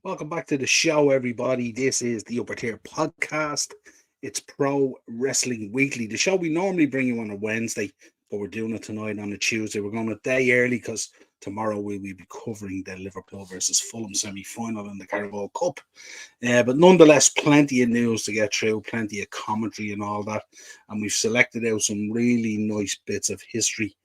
Welcome back to the show, everybody. This is the Upper Tier Podcast. It's Pro Wrestling Weekly, the show we normally bring you on a Wednesday, but we're doing it tonight on a Tuesday. We're going a day early because tomorrow we will be covering the Liverpool versus Fulham semi-final in the Carabao Cup. But nonetheless, plenty of news to get through, plenty of commentary and all that. And we've selected out some really nice bits of history.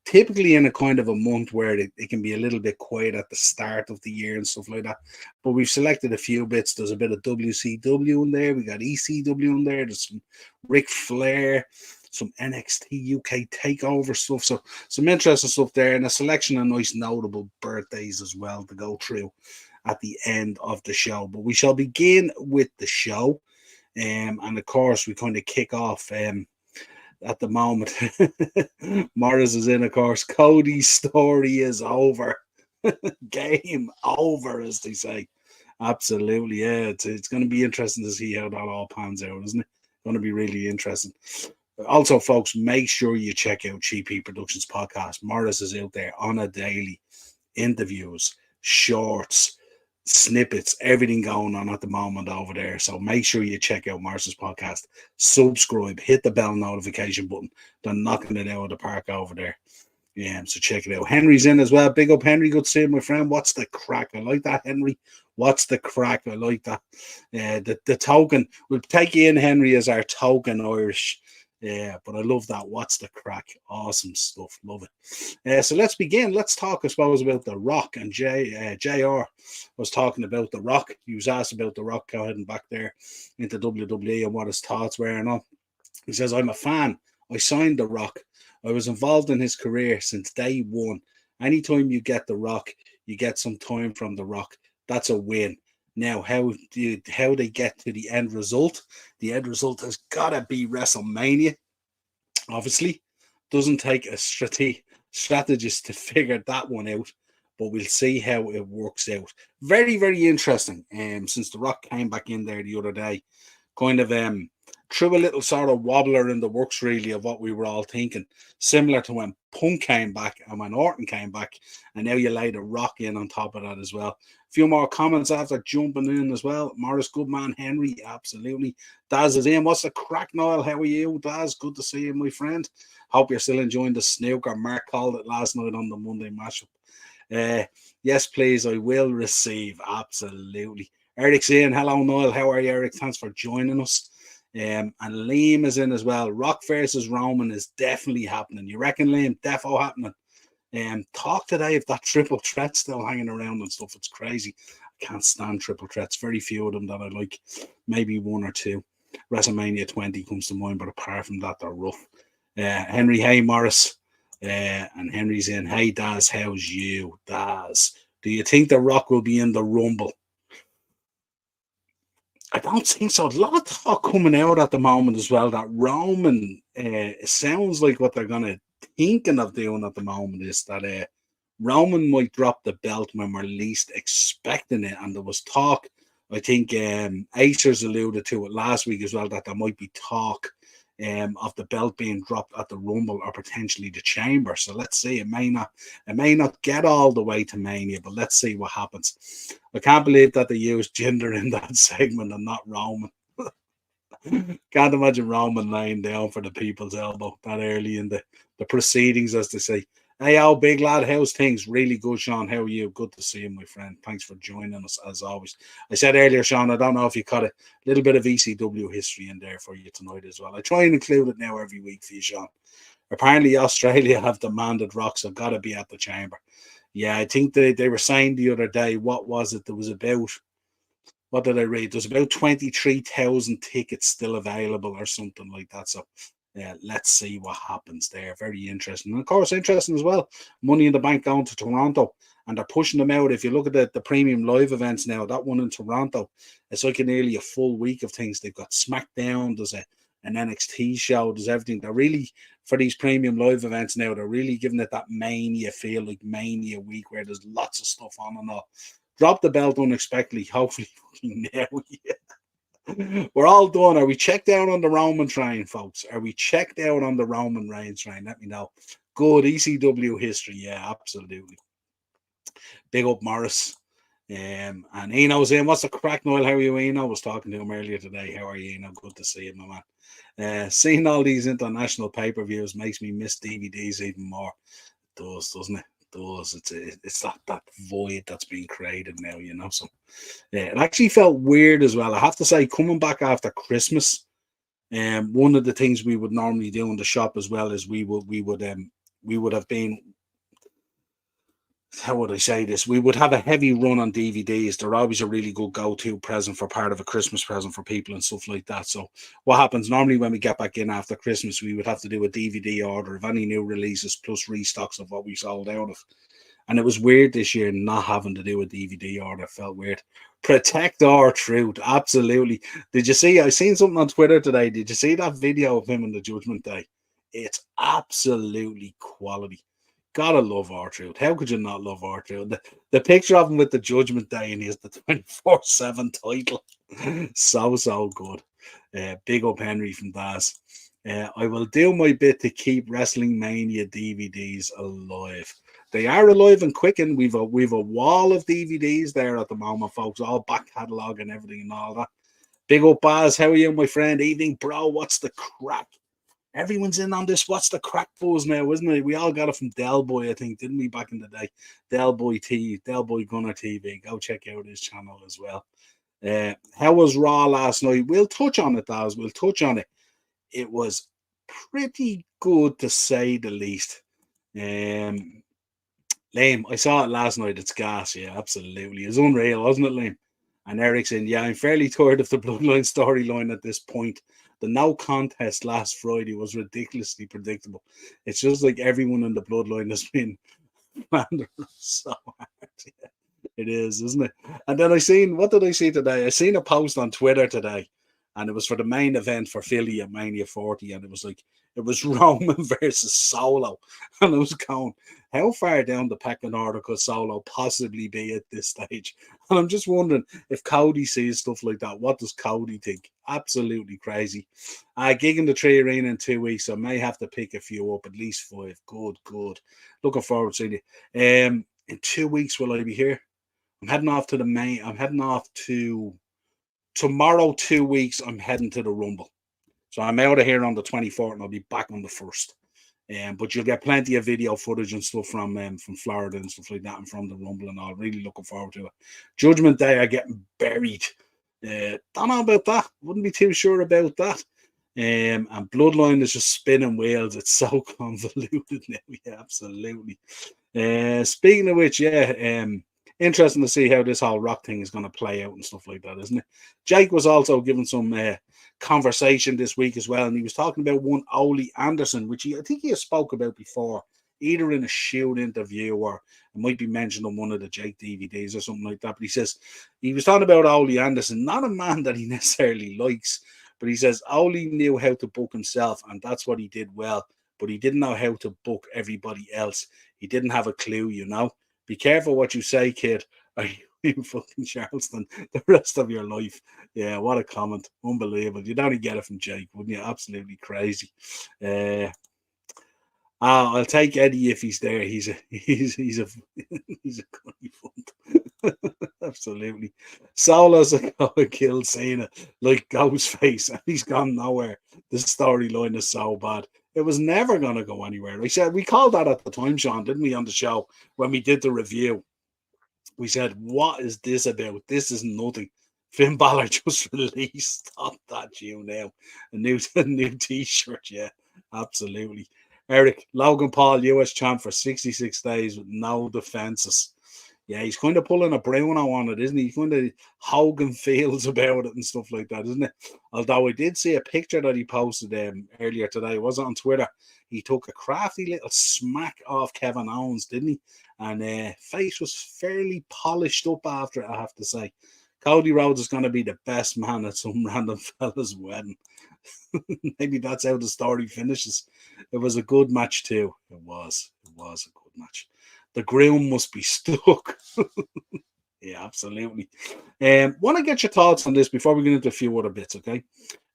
Typically in a kind of a month where it can be a little bit quiet at the start of the year and stuff like that. But we've selected a few bits. There's a bit of WCW in there. We got ECW in there. There's some Ric Flair, some NXT UK takeover stuff. So some interesting stuff there, and a selection of nice notable birthdays as well to go through at the end of the show. But we shall begin with the show. And of course, we kind of kick off at the moment. Morris is in, of course. Cody's story is over. Game over, as they say. Absolutely, yeah. It's going to be interesting to see how that all pans out, isn't it? Going to be really interesting. Also, folks, make sure you check out GP Productions podcast. Morris is out there on a daily, interviews, shorts, snippets, everything going on at the moment over there. So make sure you check out Morris's podcast, subscribe, hit the bell notification button. They're knocking it out of the park over there. Yeah, so check it out. Henry's in as well. Big up, Henry. Good to see you, my friend. What's the crack? I like that, Henry. What's the crack? I like that. The token. We'll take you in, Henry, as our token Irish. Yeah, but I love that. What's the crack? Awesome stuff. Love it. So let's begin. Let's talk, I suppose, about The Rock. And JR was talking about The Rock. He was asked about The Rock heading back there into WWE and what his thoughts were and all. He says, I'm a fan. I signed The Rock. I was involved in his career since day one. Anytime you get The Rock, you get some time from The Rock. That's a win. Now, how they get to the end result? The end result has got to be WrestleMania. Obviously, doesn't take a strategist to figure that one out, but we'll see how it works out. Very, very interesting. Since The Rock came back in there the other day, kind of threw a little sort of wobbler in the works, really, of what we were all thinking. Similar to when Punk came back and when Orton came back, and now you lay The Rock in on top of that as well. A few more comments after jumping in as well. Morris Goodman, Henry, absolutely. Daz is in. What's the crack, Niall? How are you, Daz? Good to see you, my friend. Hope you're still enjoying the snooker. Mark called it last night on the Monday mashup. Yes, please, I will receive. Absolutely. Eric's in. Hello, Niall. How are you, Eric? Thanks for joining us. And Liam is in as well. Rock versus Roman is definitely happening. You reckon, Liam? Defo happening. Talk today if that triple threat's still hanging around and stuff. It's crazy. I can't stand triple threats. Very few of them that I like. Maybe one or two. WrestleMania 20 comes to mind, but apart from that, they're rough. Henry, hey, Morris. And Henry's in. Hey, Daz, how's you? Daz, do you think The Rock will be in the Rumble? I don't think so. A lot of talk coming out at the moment as well that Roman, it sounds like what they're going to thinking of doing at the moment is that Roman might drop the belt when we're least expecting it. And there was talk, I think Acers alluded to it last week as well, that there might be talk of the belt being dropped at the Rumble or potentially the Chamber. So let's see. It may not get all the way to Mania, but let's see what happens. I can't believe that they used Jinder in that segment and not Roman. Can't imagine Roman laying down for the people's elbow that early in the proceedings, as they say. Hey, big lad, how's things? Really good, Sean. How are you? Good to see you, my friend. Thanks for joining us, as always. I said earlier, Sean, I don't know if you caught a little bit of ECW history in there for you tonight as well. I try and include it now every week for you, Sean. Apparently, Australia have demanded Rock, so got to be at the Chamber. Yeah, I think they were saying the other day, what was it? There was about, what did I read? There's about 23,000 tickets still available or something like that. So let's see what happens there. Very interesting. And of course, interesting as well. Money in the Bank going to Toronto, and they're pushing them out. If you look at the premium live events now, that one in Toronto, it's like nearly a full week of things. They've got SmackDown, there's an NXT show, there's everything. They're really, for these premium live events now, they're really giving it that Mania feel, like Mania week, where there's lots of stuff on and all. Drop the belt unexpectedly, hopefully now. Yeah. We're all done. Are we checked out on the Roman train, folks? Are we checked out on the Roman Reigns train? Let me know. Good ECW history. Yeah, absolutely. Big up Morris. And Eno's in. What's the crack, Noel? How are you, Eno? I was talking to him earlier today. How are you, Eno? Good to see you, my man. Seeing all these international pay-per-views makes me miss DVDs even more. It does, doesn't it? It does. It's that void that's being created now, you know. So yeah, it actually felt weird as well. I have to say, coming back after Christmas, one of the things we would normally do in the shop as well is we would have been, how would I say this? We would have a heavy run on DVDs. They're always a really good go-to present for part of a Christmas present for people and stuff like that. So what happens normally when we get back in after Christmas, we would have to do a DVD order of any new releases plus restocks of what we sold out of. And it was weird this year not having to do a DVD order. It felt weird. Protect our truth. Absolutely. Did you see? I seen something on Twitter today. Did you see that video of him on the Judgment Day? It's absolutely quality. Gotta love R-Truth. How could you not love R-Truth? The picture of him with the Judgment Day and he has the 24/7 title. So good. Big up Henry from Daz. I will do my bit to keep Wrestling Mania DVDs alive. They are alive and quickened. We've a wall of DVDs there at the moment, folks. All back catalogue and everything and all that. Big up Baz. How are you, my friend? Evening, bro. What's the crack? Everyone's in on this. What's the crack buzz now, isn't it? We all got it from Del Boy, I think, didn't we, back in the day? Del Boy Gunner TV. Go check out his channel as well. How was Raw last night? We'll touch on it, Daz. We'll touch on it. It was pretty good, to say the least. Lame. I saw it last night. It's gas. Yeah, absolutely. It's unreal, wasn't it, Lame? And Eric's in. Yeah, I'm fairly tired of the Bloodline storyline at this point. The no contest last Friday was ridiculously predictable. It's just like everyone in the Bloodline has been slandered so hard. Yeah, it is, isn't it? And then what did I see today? I seen a post on Twitter today, and it was for the main event for Philly at Mania 40, and it was Roman versus Solo. And I was going, how far down the pecking order could Solo possibly be at this stage? And I'm just wondering if Cody sees stuff like that. What does Cody think? Absolutely crazy. Gig in the Tree Arena in 2 weeks. So I may have to pick a few up, at least 5. Good. Looking forward to seeing you. In 2 weeks, will I be here? I'm heading off to the main. I'm heading off to tomorrow. 2 weeks. I'm heading to the Rumble. So I'm out of here on the 24th, and I'll be back on the 1st. But you'll get plenty of video footage and stuff from Florida and stuff like that, and from the Rumble and all. Really looking forward to it. Judgment Day are getting buried. Don't know about that. Wouldn't be too sure about that. And Bloodline is just spinning wheels. It's so convoluted now. Yeah, absolutely. Speaking of which, yeah, interesting to see how this whole Rock thing is going to play out and stuff like that, isn't it? Jake was also given some conversation this week as well, and he was talking about one Ole Anderson, which I think he has spoke about before, either in a shoot interview or it might be mentioned on one of the Jake DVDs or something like that. But he says he was talking about Ole Anderson, not a man that he necessarily likes, but he says Ole knew how to book himself, and that's what he did well. But he didn't know how to book everybody else. He didn't have a clue, you know. Be careful what you say, kid. Are you in fucking Charleston the rest of your life? Yeah, what a comment. Unbelievable. You'd only get it from Jake, wouldn't you? Absolutely crazy. I'll take Eddie if he's there. He's a he's a funny funt. Absolutely. Solo's a guy killed Cena like Ghostface, and he's gone nowhere. The storyline is so bad. It was never going to go anywhere. We called that at the time, Sean, didn't we, on the show when we did the review? We said, what is this about? This is nothing. Finn Balor just released. Stop that, you now. A new t-shirt, yeah, absolutely. Eric, Logan Paul, US champ for 66 days with no defenses. Yeah, he's kind of pulling a Bruno on it, isn't he? He's kind of Hogan feels about it and stuff like that, isn't it? Although I did see a picture that he posted earlier today. Was it on Twitter? He took a crafty little smack off Kevin Owens, didn't he? And face was fairly polished up after it, I have to say. Cody Rhodes is going to be the best man at some random fella's wedding. Maybe that's how the story finishes. It was a good match too. It was a good match. The groom must be stuck. Yeah, absolutely. Want to get your thoughts on this before we get into a few other bits, okay?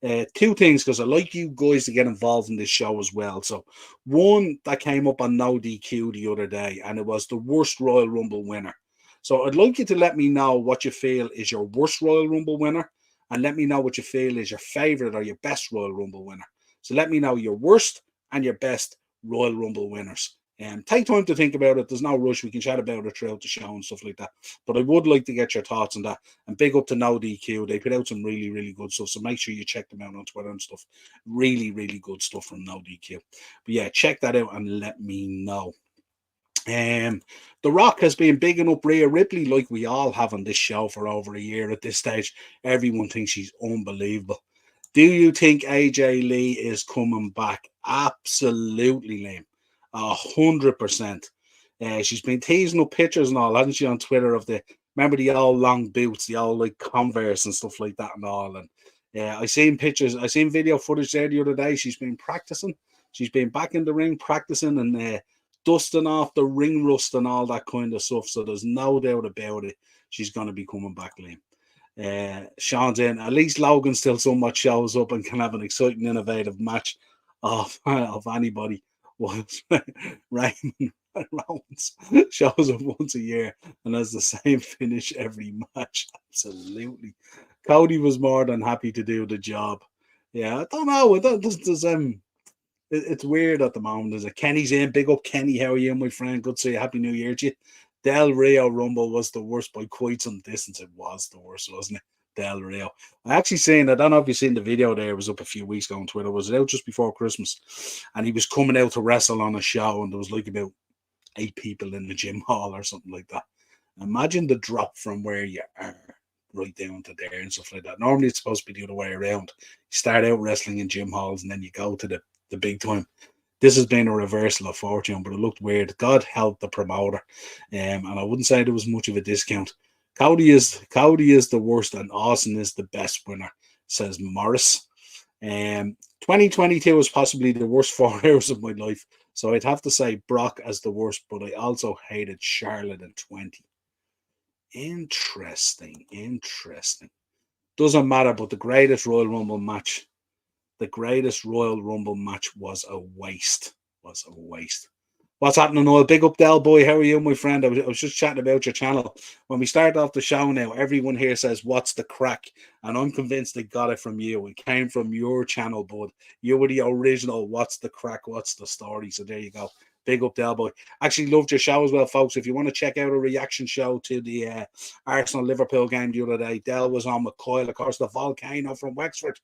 2 things, because I like you guys to get involved in this show as well. So, one that came up on No DQ the other day, and it was the worst Royal Rumble winner. So I'd like you to let me know what you feel is your worst Royal Rumble winner, and let me know what you feel is your favorite or your best Royal Rumble winner. So let me know your worst and your best Royal Rumble winners. Take time to think about it. There's no rush. We can chat about it throughout the show and stuff like that. But I would like to get your thoughts on that. And big up to No DQ. They put out some really, really good stuff. So make sure you check them out on Twitter and stuff. Really, really good stuff from No DQ. But yeah, check that out and let me know. The Rock has been bigging up Rhea Ripley like we all have on this show for over a year at this stage. Everyone thinks she's unbelievable. Do you think AJ Lee is coming back? Absolutely, Liam. 100%. She's been teasing up pictures and all, hasn't she, on Twitter of remember the old long boots, the old like Converse and stuff like that and all. And I seen pictures, I seen video footage there the other day. She's been practicing. She's been back in the ring practicing and dusting off the ring rust and all that kind of stuff. So there's no doubt about it. She's going to be coming back, Liam. Sean's in. At least Logan still somewhat shows up and can have an exciting, innovative match of anybody. Was Raymond Rollins shows up once a year and has the same finish every match. Absolutely. Cody was more than happy to do the job. Yeah, I don't know. It's weird at the moment. There's a Kenny's in. Big up, Kenny. How are you, my friend? Good to see you. Happy New Year to you. Del Rio Rumble was the worst by quite some distance. It was the worst, wasn't it? Del Rio. I actually seen, I don't know if you've seen the video there. It was up a few weeks ago on Twitter. It was out just before Christmas. And he was coming out to wrestle on a show. And there was like about 8 people in the gym hall or something like that. Imagine the drop from where you are right down to there and stuff like that. Normally it's supposed to be the other way around. You start out wrestling in gym halls and then you go to the big time. This has been a reversal of fortune, but it looked weird. God help the promoter. And I wouldn't say there was much of a discount. Cody is the worst and Austin is the best winner, says Morris. 2022 was possibly the worst 4 hours of my life. So I'd have to say Brock as the worst, but I also hated Charlotte in 20. Interesting. Doesn't matter, but the greatest Royal Rumble match was a waste. What's happening, Noel? Big up, Del Boy. How are you, my friend? I was just chatting about your channel. When we start off the show now, everyone here says, what's the crack? And I'm convinced they got it from you. It came from your channel, bud. You were the original, what's the crack, what's the story? So there you go. Big up, Del Boy. Actually loved your show as well, folks. If you want to check out a reaction show to the Arsenal-Liverpool game the other day, Del was on with Coyle, of course, the volcano from Wexford,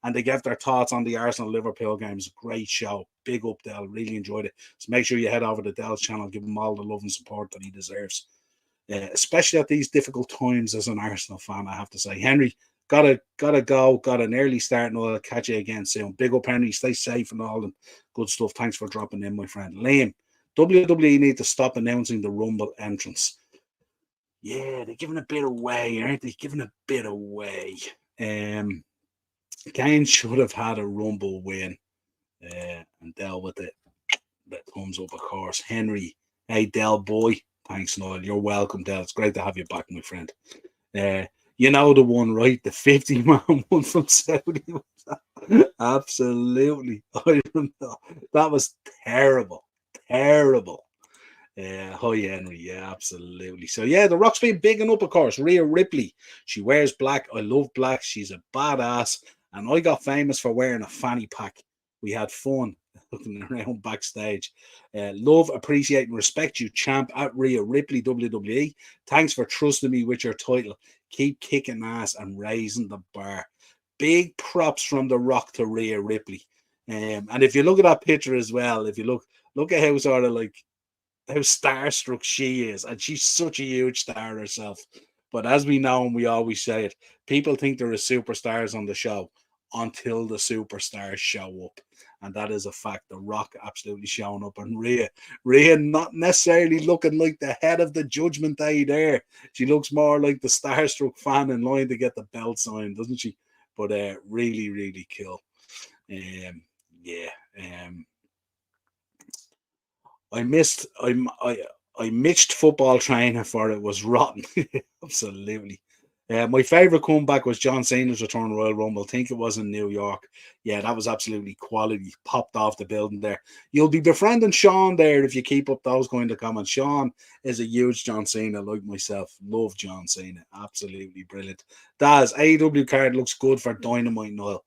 and they gave their thoughts on the Arsenal-Liverpool game. It was a great show. Big up, Del. Really enjoyed it. So make sure you head over to Del's channel, give him all the love and support that he deserves, especially at these difficult times as an Arsenal fan, I have to say. Henry, gotta go. Got an early start, and I'll catch you again soon. Big up, Henry. Stay safe and all, and good stuff. Thanks for dropping in, my friend. Liam, WWE need to stop announcing the Rumble entrance. Yeah, they're giving a bit away, aren't they? Giving a bit away. Kane should have had a Rumble win, and Del with the thumbs up, of course. Henry, hey, Del boy. Thanks, Noel. You're welcome, Del. It's great to have you back, my friend. You know the one, right? The 50-man one from Saudi. Absolutely. I don't know. That was terrible. Hi, Henry. Yeah, absolutely. So, yeah, The Rock's been bigging up, of course. Rhea Ripley. She wears black. I love black. She's a badass. And I got famous for wearing a fanny pack. We had fun looking around backstage. Love, appreciate, and respect you, champ, at Rhea Ripley, WWE. Thanks for trusting me with your title. Keep kicking ass and raising the bar. Big props from The Rock to Rhea Ripley. And if you look at that picture as well, if you look at how sort of like how starstruck she is, and she's such a huge star herself. But as we know, and we always say it, people think there are superstars on the show until the superstars show up. And that is a fact. The Rock absolutely showing up, and Rhea not necessarily looking like the head of the Judgment Day there. She looks more like the starstruck fan in line to get the belt signed, doesn't she? But really, really cool. I missed football training for it was rotten. Absolutely. My favourite comeback was John Cena's return to Royal Rumble. I think it was in New York. Yeah, that was absolutely quality. Popped off the building there. You'll be befriending Sean there if you keep up those kind of comments. Sean is a huge John Cena, like myself. Love John Cena. Absolutely brilliant. Daz, AEW card looks good for Dynamite, Niall.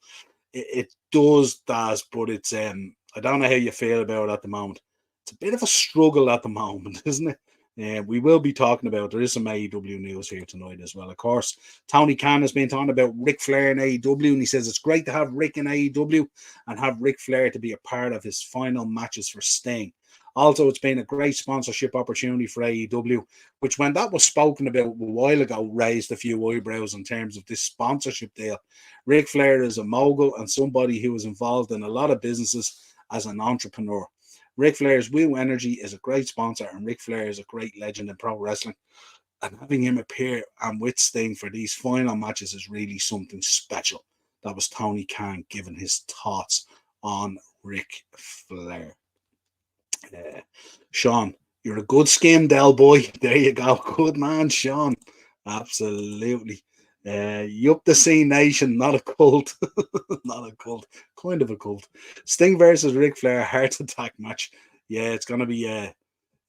It does, Daz, but it's I don't know how you feel about it at the moment. It's a bit of a struggle at the moment, isn't it? We will be talking about, there is some AEW news here tonight as well. Of course, Tony Khan has been talking about Ric Flair in AEW, and he says it's great to have Rick in AEW and have Ric Flair to be a part of his final matches for Sting. Also, it's been a great sponsorship opportunity for AEW, which when that was spoken about a while ago, raised a few eyebrows in terms of this sponsorship deal. Ric Flair is a mogul and somebody who was involved in a lot of businesses as an entrepreneur. Ric Flair's Woo Energy is a great sponsor, and Ric Flair is a great legend in pro wrestling. And having him appear and with Sting for these final matches is really something special. That was Tony Khan giving his thoughts on Ric Flair. Sean, you're a good skin, Del boy. There you go. Good man, Sean. Absolutely. Yup the C Nation, not a cult. Not a cult. Kind of a cult. Sting versus Ric Flair heart attack match. Yeah, it's gonna be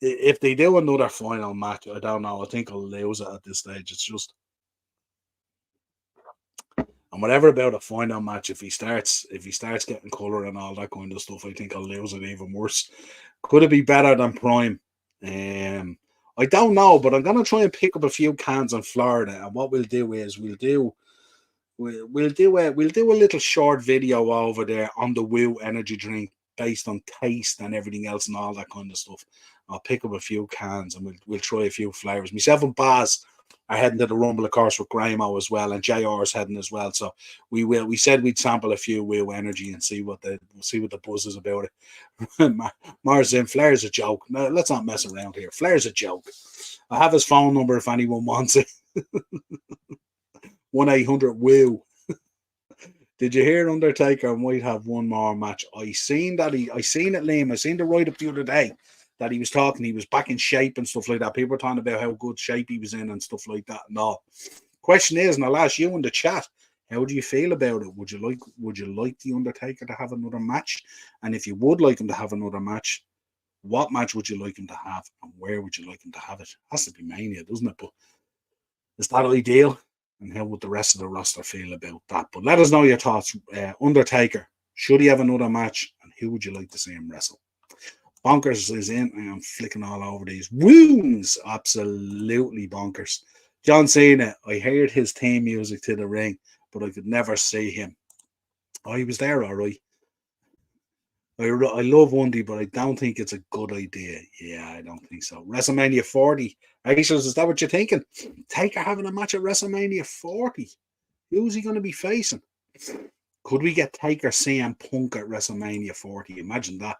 if they do another final match, I don't know. I think I'll lose it at this stage. It's just and whatever about a final match, if he starts getting colour and all that kind of stuff, I think I'll lose it even worse. Could it be better than Prime? I don't know, but I'm gonna try and pick up a few cans in Florida, and what we'll do is we'll do a little short video over there on the Woo energy drink based on taste and everything else and all that kind of stuff. I'll pick up a few cans and we'll try a few flavors. Myself and Baz are heading to the Rumble, of course, with Grahamo as well, and JR is heading as well. So we said we'd sample a few Woo energy and see what the buzz is about it. Mars in Flair's a joke. No, let's not mess around here. Flair's a joke. I have his phone number if anyone wants it. 1-800-WOO. Did you hear Undertaker might have one more match? I seen it, Liam. I seen the write up the other day that he was talking. He was back in shape and stuff like that. People were talking about how good shape he was in and stuff like that and all. Question is, and I'll ask you in the chat, how do you feel about it? Would you like the Undertaker to have another match? And if you would like him to have another match, what match would you like him to have, and where would you like him to have it? Has to be Mania, doesn't it? But is that ideal? And how would the rest of the roster feel about that? But let us know your thoughts. Undertaker, should he have another match? And who would you like to see him wrestle? Bonkers is in. I am flicking all over these. Wounds, absolutely bonkers. John Cena, I heard his theme music to the ring, but I could never see him. Oh, he was there, all right. I love Undy, but I don't think it's a good idea. Yeah, I don't think so. WrestleMania 40. Aces, is that what you're thinking? Taker having a match at WrestleMania 40. Who's he going to be facing? Could we get Taker CM Punk at WrestleMania 40? Imagine that.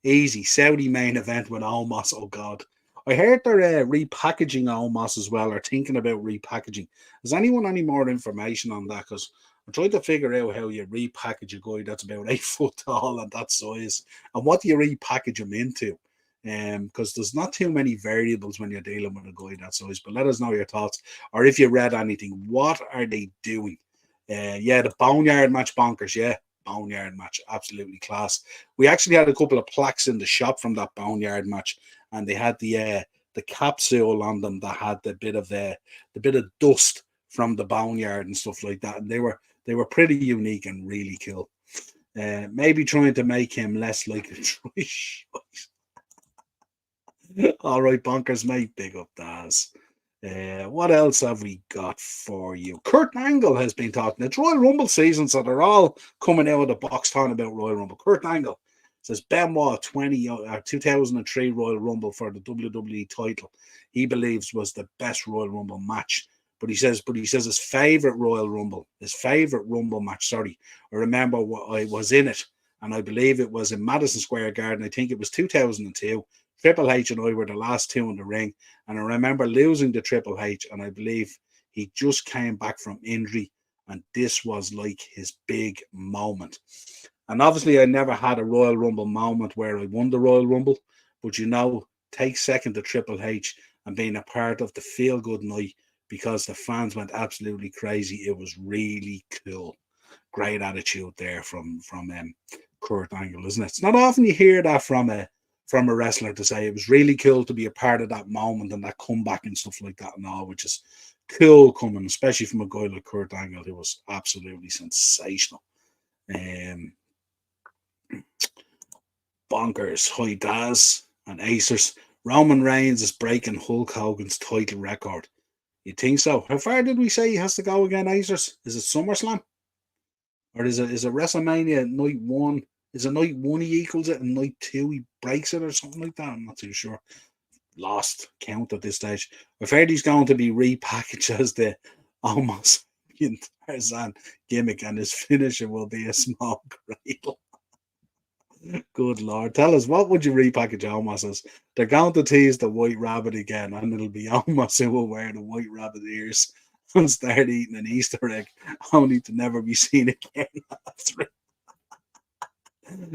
Easy. Saudi main event with Omos. Oh, God. I heard they're repackaging Omos as well, or thinking about repackaging. Has anyone any more information on that? Because I'm trying to figure out how you repackage a guy that's about 8 foot tall and that size, and what do you repackage him into? Because there's not too many variables when you're dealing with a guy that size. But let us know your thoughts, or if you read anything. What are they doing? Yeah, the Boneyard match, bonkers. Yeah, Boneyard match, absolutely class. We actually had a couple of plaques in the shop from that Boneyard match, and they had the capsule on them that had the bit of dust from the Boneyard and stuff like that, and they were pretty unique and really cool. Maybe trying to make him less like a Trish. All right, bonkers, mate. Big up, Daz. What else have we got for you? Kurt Angle has been talking. It's Royal Rumble season, so they're all coming out of the box talking about Royal Rumble. Kurt Angle says Benoit 2003 Royal Rumble for the WWE title, he believes was the best Royal Rumble match. But he says his favorite Rumble match. Sorry, I remember I was in it, and I believe it was in Madison Square Garden. I think it was 2002. Triple H and I were the last two in the ring, and I remember losing to Triple H, and I believe he just came back from injury, and this was like his big moment. And obviously, I never had a Royal Rumble moment where I won the Royal Rumble, but take second to Triple H and being a part of the feel-good night because the fans went absolutely crazy. It was really cool. Great attitude there from Kurt Angle, isn't it? It's not often you hear that from a wrestler to say it was really cool to be a part of that moment and that comeback and stuff like that and all, which is cool coming, especially from a guy like Kurt Angle, who was absolutely sensational. Bonkers, High Daz and Acers. Roman Reigns is breaking Hulk Hogan's title record. You think so? How far did we say he has to go again, Acers? Is it SummerSlam? Or is it WrestleMania night one? Is it night one he equals it and night two he breaks it or something like that? I'm not too sure. Lost count at this stage. I've heard he's going to be repackaged as the almost Tarzan gimmick, and his finisher will be a small cradle. Good Lord. Tell us, what would you repackage Omos as? They're going to tease the White Rabbit again, and it'll be Omos who will wear the White Rabbit ears and start eating an Easter egg, only to never be seen again after it.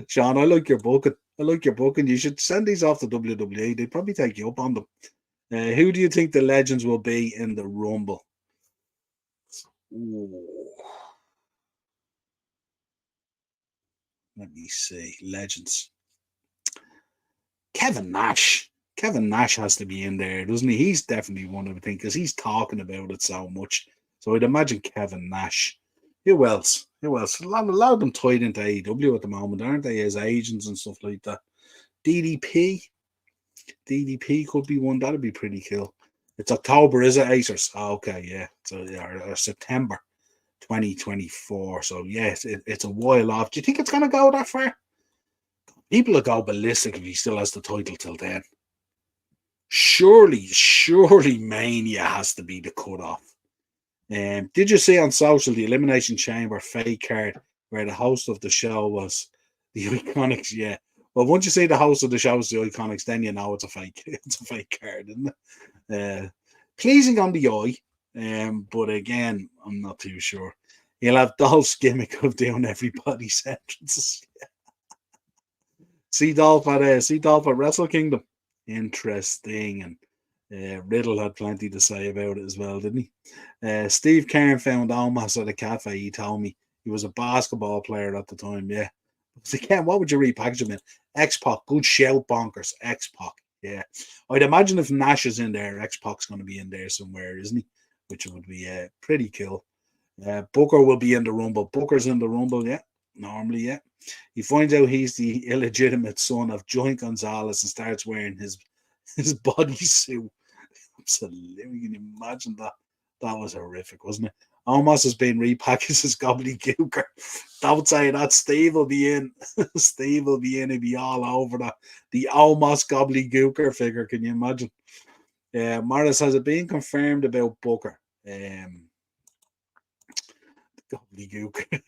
Sean, I like your booking. You should send these off to WWE. They'd probably take you up on them. Who do you think the legends will be in the Rumble? Ooh. Let me see. Legends. Kevin Nash. Kevin Nash has to be in there, doesn't he? He's definitely one, I would think, because he's talking about it so much. So I'd imagine Kevin Nash. Who else? A lot of them tied into AEW at the moment, aren't they? As agents and stuff like that. DDP. DDP could be one. That'd be pretty cool. It's October, is it, Acers? Oh, okay, yeah. So or September 2024. So yes, it's a while off. Do you think it's gonna go that far? People will go ballistic if he still has the title till then. Surely Mania has to be the cutoff. Did you see on social the Elimination Chamber fake card where the host of the show was the Iconics? Yeah. Well, once you see the host of the show is the Iconics, then you know it's a fake. It's a fake card, isn't it? Pleasing on the eye, but again, I'm not too sure. He'll have Dolph's gimmick of doing everybody's entrances. See Dolph at Wrestle Kingdom. Interesting, and Riddle had plenty to say about it as well, didn't he? Steve Kern found Omos at a cafe. He told me he was a basketball player at the time. Yeah. So Ken, what would you repackage him in? X-Pac, good shout, bonkers. X-Pac, yeah. I'd imagine if Nash is in there, X-Pac's going to be in there somewhere, isn't he? Which would be pretty cool. Booker will be in the Rumble. Booker's in the Rumble, yeah. Normally, yeah. He finds out he's the illegitimate son of Joint Gonzalez and starts wearing his bodysuit. Absolutely, can you imagine that? That was horrific, wasn't it? Omos has been repackaged as gobbledygooker. Don't say that. Steve will be in. Steve will be in. He'll be all over that. The Omos gobbledygooker figure. Can you imagine? Morris, has it been confirmed about Booker? Gobbledygooker.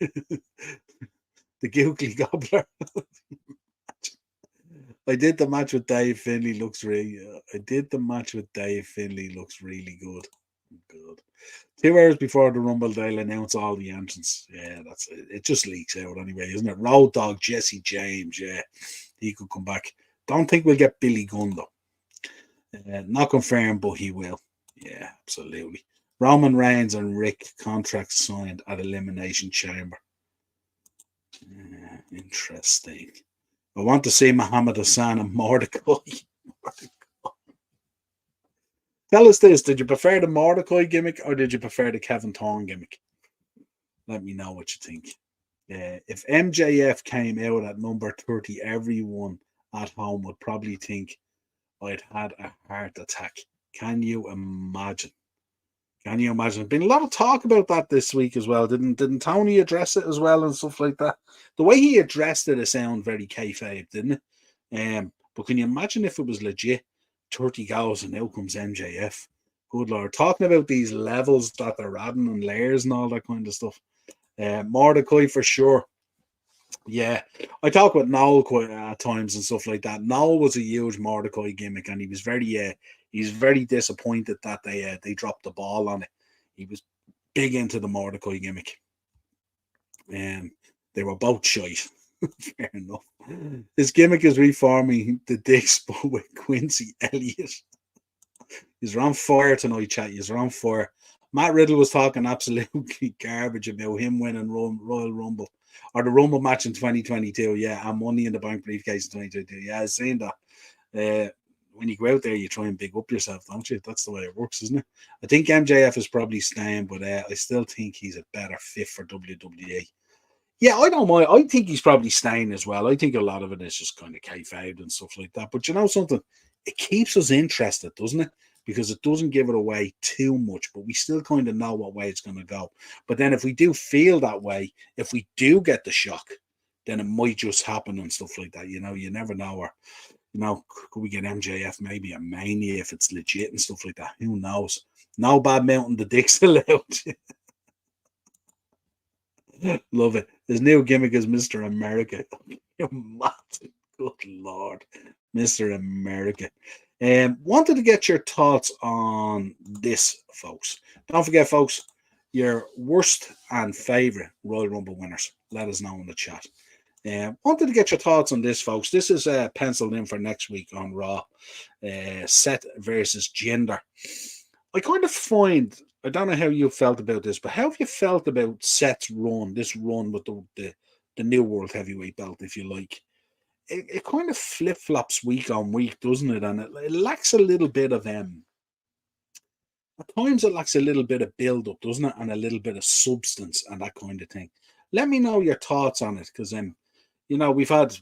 The googly gobbler. I did the match with Dave Finlay. Looks really good. Good. 2 hours before the Rumble, they'll announce all the entrants. Yeah, that's it. It just leaks out anyway, isn't it? Road Dogg, Jesse James. Yeah, he could come back. Don't think we'll get Billy Gunn though. Not confirmed, but he will. Yeah, absolutely. Roman Reigns and Rick contracts signed at Elimination Chamber. Interesting. I want to see Muhammad Hassan and Mordecai. Tell us this: did you prefer the Mordecai gimmick or did you prefer the Kevin Thorne gimmick? Let me know what you think. If MJF came out at number 30, everyone at home would probably think I'd had a heart attack. Can you imagine? Can you imagine? Been a lot of talk about that this week as well. Didn't Tony address it as well and stuff like that? The way he addressed it sounded very kayfabe, didn't it? But can you imagine if it was legit? 30 goes and out comes MJF. Good Lord. Talking about these levels that they're adding and layers and all that kind of stuff. Mordecai for sure. Yeah, I talk with Noel quite at times and stuff like that. Noel was a huge Mordecai gimmick, and he was very disappointed that they dropped the ball on it. He was big into the Mordecai gimmick, and they were both shite. Fair enough. His gimmick is reforming the Dicks, but with Quincy Elliott. He's on fire tonight, chat. He's on fire. Matt Riddle was talking absolutely garbage about him winning Royal Rumble or the Rumble match in 2022. Yeah, and Money in the Bank briefcase in 2022. Yeah, I've seen that. When you go out there, you try and big up yourself, don't you? That's the way it works, isn't it? I think MJF is probably staying, but I still think he's a better fit for WWE. Yeah, I don't mind. I think he's probably staying as well. I think a lot of it is just kind of kayfabe and stuff like that. But you know something? It keeps us interested, doesn't it? Because it doesn't give it away too much, but we still kind of know what way it's going to go. But then if we do feel that way, if we do get the shock, then it might just happen and stuff like that. You know, you never know. Or, you know, could we get MJF maybe a Mania if it's legit and stuff like that? Who knows? No bad mounting the dicks allowed. Love it. His new gimmick is Mr. America. You're mad. Good Lord. Mr. America. Wanted to get your thoughts on this, folks. Don't forget, folks, your worst and favourite Royal Rumble winners. Let us know in the chat. Wanted to get your thoughts on this, folks. This is penciled in for next week on Raw. Seth versus Jinder. I kind of find, I don't know how you felt about this, but how have you felt about Seth's run, this run with the new World Heavyweight belt, if you like? It kind of flip-flops week on week, doesn't it? And it lacks a little bit of at times it lacks a little bit of build-up, doesn't it? And a little bit of substance and that kind of thing. Let me know your thoughts on it, because you know, we've had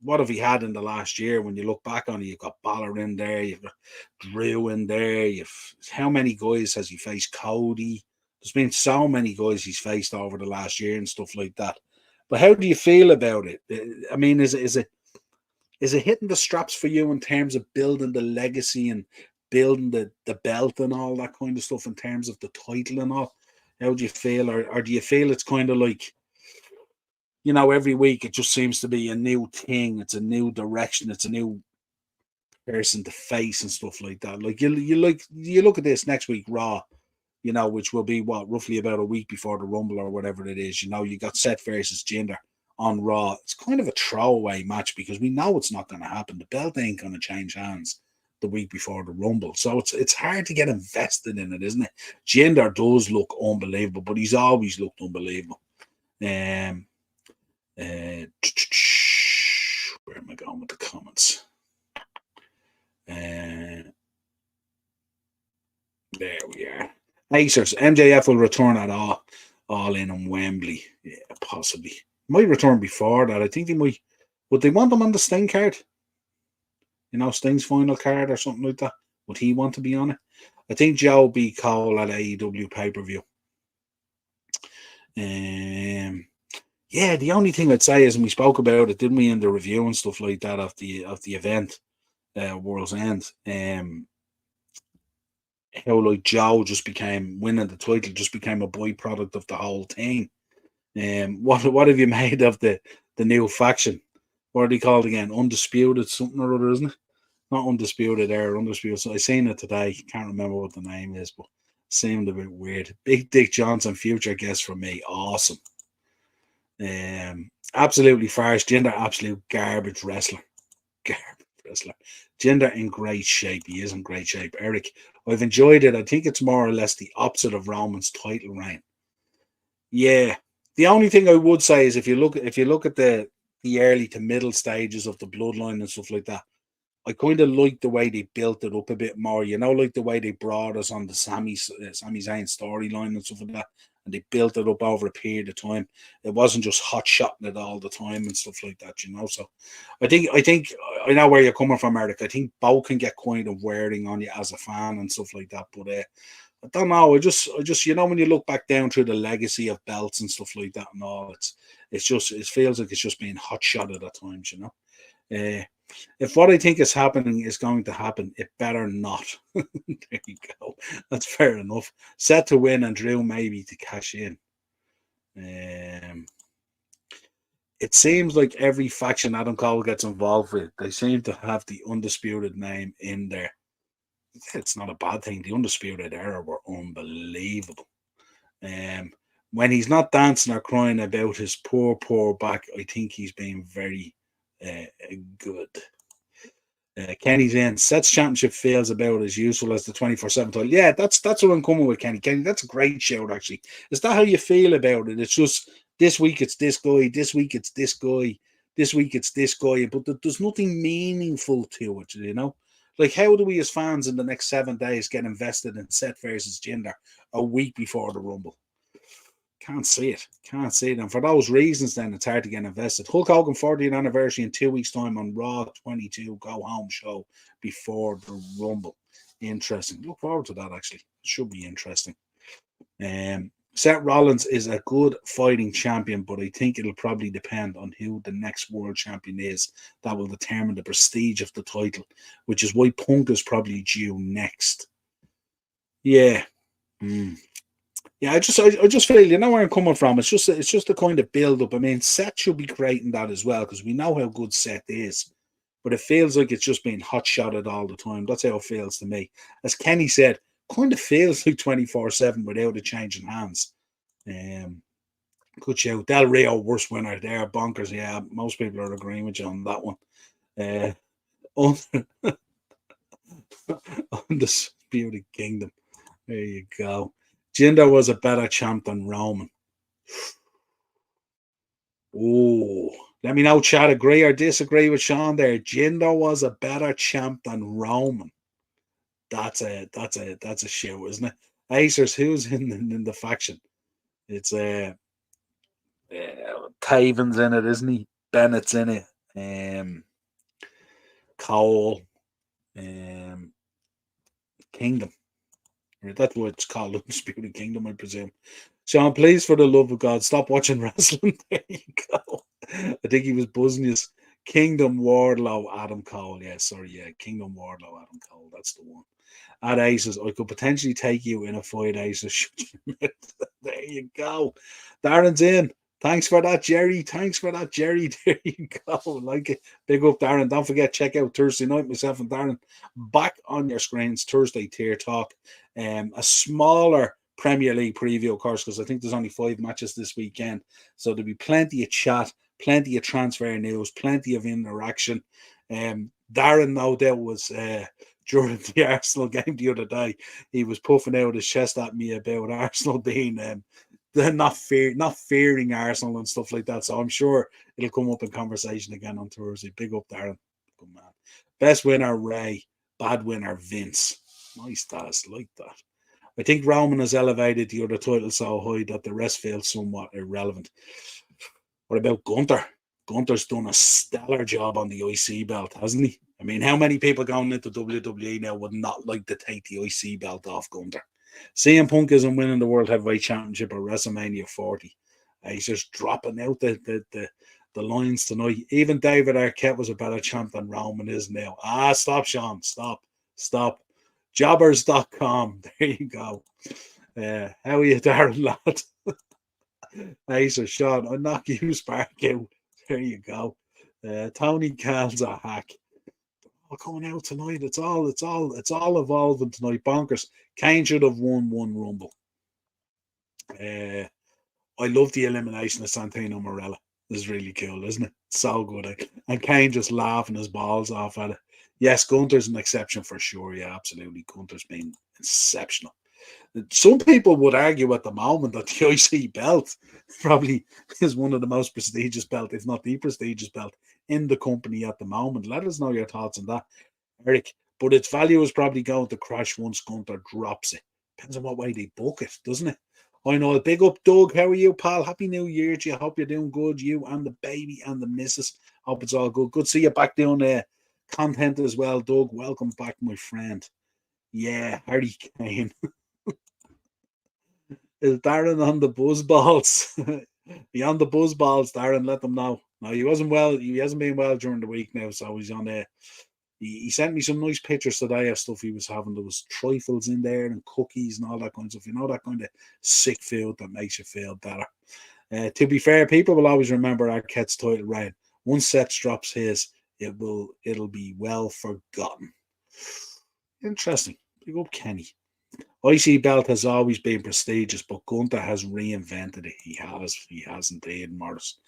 what have we had in the last year? When you look back on it, you've got Balor in there, you've got Drew in there, how many guys has he faced? Cody. There's been so many guys he's faced over the last year and stuff like that. But how do you feel about it? I mean, is it hitting the straps for you in terms of building the legacy and building the belt and all that kind of stuff in terms of the title and all? How do you feel? Or do you feel it's kind of like, you know, every week it just seems to be a new thing. It's a new direction. It's a new person to face and stuff like that. Like you look at this next week, Raw, you know, which will be roughly about a week before the Rumble or whatever it is. You know, you got Seth versus Jinder on Raw. It's kind of a throwaway match because we know it's not going to happen. The belt ain't going to change hands the week before the Rumble, so it's hard to get invested in it, isn't it? Jinder does look unbelievable, but he's always looked unbelievable. Where am I going with the comments? There we are. Acers. MJF will return at all in on Wembley. Yeah, possibly. Might return before that. I think they might. Would they want him on the Sting card? You know, Sting's final card or something like that. Would he want to be on it? I think Joe B. Cole at AEW pay-per-view. Yeah, the only thing I'd say is, and we spoke about it, didn't we, in the review and stuff like that of the event, World's End, how like Joe just became winning the title, just became a byproduct of the whole thing. What have you made of the new faction? What are they called again? Undisputed something or other, isn't it? Not Undisputed Era, Undisputed. So I seen it today. Can't remember what the name is, but it seemed a bit weird. Big Dick Johnson, future guest for me. Awesome. Absolutely farce. Jinder, absolute garbage wrestler. Jinder in great shape. He is in great shape. Eric, I've enjoyed it. I think it's more or less the opposite of Roman's title reign. Yeah. The only thing I would say is if you look at the early to middle stages of the bloodline and stuff like that, I kind of like the way they built it up a bit more, you know, like the way they brought us on the Sami Zayn storyline and stuff like that, and they built it up over a period of time. It wasn't just hot shotting it all the time and stuff like that, you know. So I think I know where you're coming from, Eric. I think both can get kind of wearing on you as a fan and stuff like that, but I don't know. I just you know, when you look back down through the legacy of belts and stuff like that and all, it feels like it's just being hot shotted at times, you know. If what I think is happening is going to happen, it better not. There you go. That's fair enough. Set to win and Drew maybe to cash in. It seems like every faction Adam Cole gets involved with, they seem to have the Undisputed name in there. It's not a bad thing. The Undisputed Era were unbelievable. When he's not dancing or crying about his poor back, I think he's being very good. Kenny's in. Sets championship feels about as useful as the 24/7 title. Yeah, that's what I'm coming with, Kenny. Kenny, that's a great shout, actually. Is that how you feel about it? It's just this week it's this guy, this week it's this guy, this week it's this guy, but there's nothing meaningful to it, you know? Like, how do we as fans in the next 7 days get invested in Seth versus Jinder a week before the Rumble? Can't see it. Can't see it. And for those reasons, then it's hard to get invested. Hulk Hogan 40th anniversary in 2 weeks' time on Raw 22 Go Home show before the Rumble. Interesting. Look forward to that, actually. It should be interesting. Seth Rollins is a good fighting champion, but I think it'll probably depend on who the next world champion is. That will determine the prestige of the title, which is why Punk is probably due next. Yeah. Yeah, I just feel, you know where I'm coming from. It's just the kind of build up. I mean, Seth should be creating that as well, because we know how good Seth is, but it feels like it's just being hot shotted all the time. That's how it feels to me. As Kenny said, kind of feels like 24/7 without a change in hands. Good show. Del Rio, worst winner there. Bonkers. Yeah, most people are agreeing with you on that one. Undisputed Kingdom. There you go. Jinder was a better champ than Roman. Oh, let me know, Chad, agree or disagree with Sean there. Jinder was a better champ than Roman. That's a show, isn't it? Acers, who's in the faction? It's Taven's in it, isn't he? Bennett's in it. Cole, Kingdom. That's what it's called, Undisputed Kingdom, I presume. Sean, please, for the love of God, stop watching wrestling. There you go. I think he was buzzing us. Kingdom Wardlow, Adam Cole. Yeah, sorry, yeah. Kingdom Wardlow, Adam Cole. That's the one. At Aces, I could potentially take you in a fight, Aces. There you go. Darren's in. Thanks for that, Jerry. Thanks for that, Jerry. There you go. Like it. Big up, Darren. Don't forget, check out Thursday night, myself and Darren. Back on your screens, Thursday Tier Talk. A smaller Premier League preview, of course, because I think there's only 5 matches this weekend. So there'll be plenty of chat, plenty of transfer news, plenty of interaction. Darren, no doubt, was during the Arsenal game the other day. He was puffing out his chest at me about Arsenal being not fearing Arsenal and stuff like that. So I'm sure it'll come up in conversation again on Thursday. Big up, Darren. Good man. Best winner, Ray. Bad winner, Vince. Nice, Daz. Like that. I think Roman has elevated the other title so high that the rest feels somewhat irrelevant. What about Gunther? Gunther's done a stellar job on the IC belt, hasn't he? I mean, how many people going into WWE now would not like to take the IC belt off Gunther? CM Punk isn't winning the World Heavyweight Championship at WrestleMania 40. He's just dropping out the lines tonight. Even David Arquette was a better champ than Roman is now. Stop, Sean. Stop. Jobbers.com. There you go. How are you, Darren, lad? So Sean, I'll knock you spark out. There you go. Tony Khan's a hack. All coming out tonight. It's all evolving tonight. Bonkers. Kane should have won one Rumble. I love the elimination of Santino Marella. It's really cool, isn't it? So good. And Kane just laughing his balls off at it. Yes, Gunther's an exception for sure. Yeah, absolutely. Gunther's been exceptional. Some people would argue at the moment that the IC belt probably is one of the most prestigious belts, if not the prestigious belt in the company at the moment. Let us know your thoughts on that, Eric. But its value is probably going to crash once Gunther drops it. Depends on what way they book it, doesn't it? I know. Big up, Doug. How are you, pal? Happy New Year to you. Hope you're doing good. You and the baby and the missus. Hope it's all good. Good to see you back doing content as well, Doug. Welcome back, my friend. Yeah, Harry Kane. Is Darren on the buzz balls? Be on the buzz balls, Darren. Let them know. No, he wasn't well. He hasn't been well during the week now, so he's on there. He sent me some nice pictures today of stuff he was having. There was trifles in there and cookies and all that kind of stuff. You know, that kind of sick food that makes you feel better. To be fair, people will always remember Arquette's title reign. Once Seth drops his, it'll be well forgotten. Interesting. Big up, Kenny. IC belt has always been prestigious, but Gunther has reinvented it. He has indeed, Morris.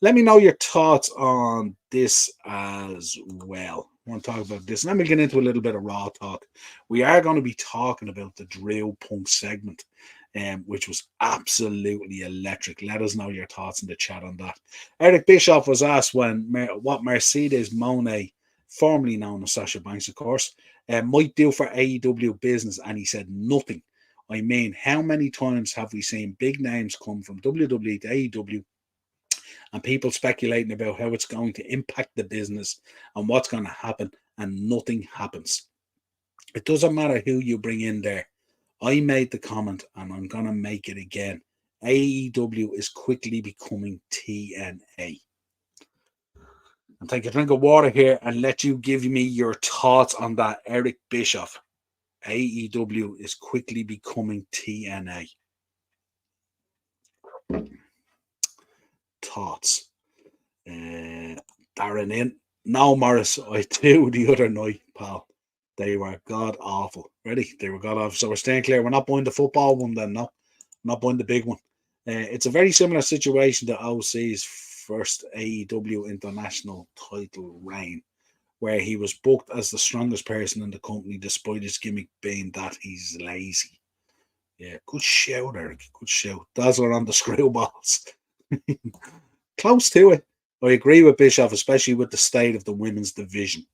Let me know your thoughts on this as well. I want to talk about this. And then we'll get into a little bit of Raw talk. We are going to be talking about the Drill Punk segment, which was absolutely electric. Let us know your thoughts in the chat on that. Eric Bischoff was asked what Mercedes Moné, formerly known as Sasha Banks, of course, might do for AEW business, and he said nothing. I mean, how many times have we seen big names come from WWE to AEW and people speculating about how it's going to impact the business and what's going to happen, and nothing happens? It doesn't matter who you bring in there. I made the comment and I'm going to make it again. AEW is quickly becoming TNA. And take a drink of water here and let you give me your thoughts on that, Eric Bischoff. AEW is quickly becoming TNA. Thoughts. Darren in. No, Morris, I do the other night, pal. They were god awful. Ready? They were god awful. So we're staying clear. We're not buying the football one then, no. We're not buying the big one. It's a very similar situation to OC's first AEW international title reign, where he was booked as the strongest person in the company despite his gimmick being that he's lazy. Yeah, good shout, Eric. Good shout. Dazzler on the screwballs. Close to it. I agree with Bischoff, especially with the state of the women's division.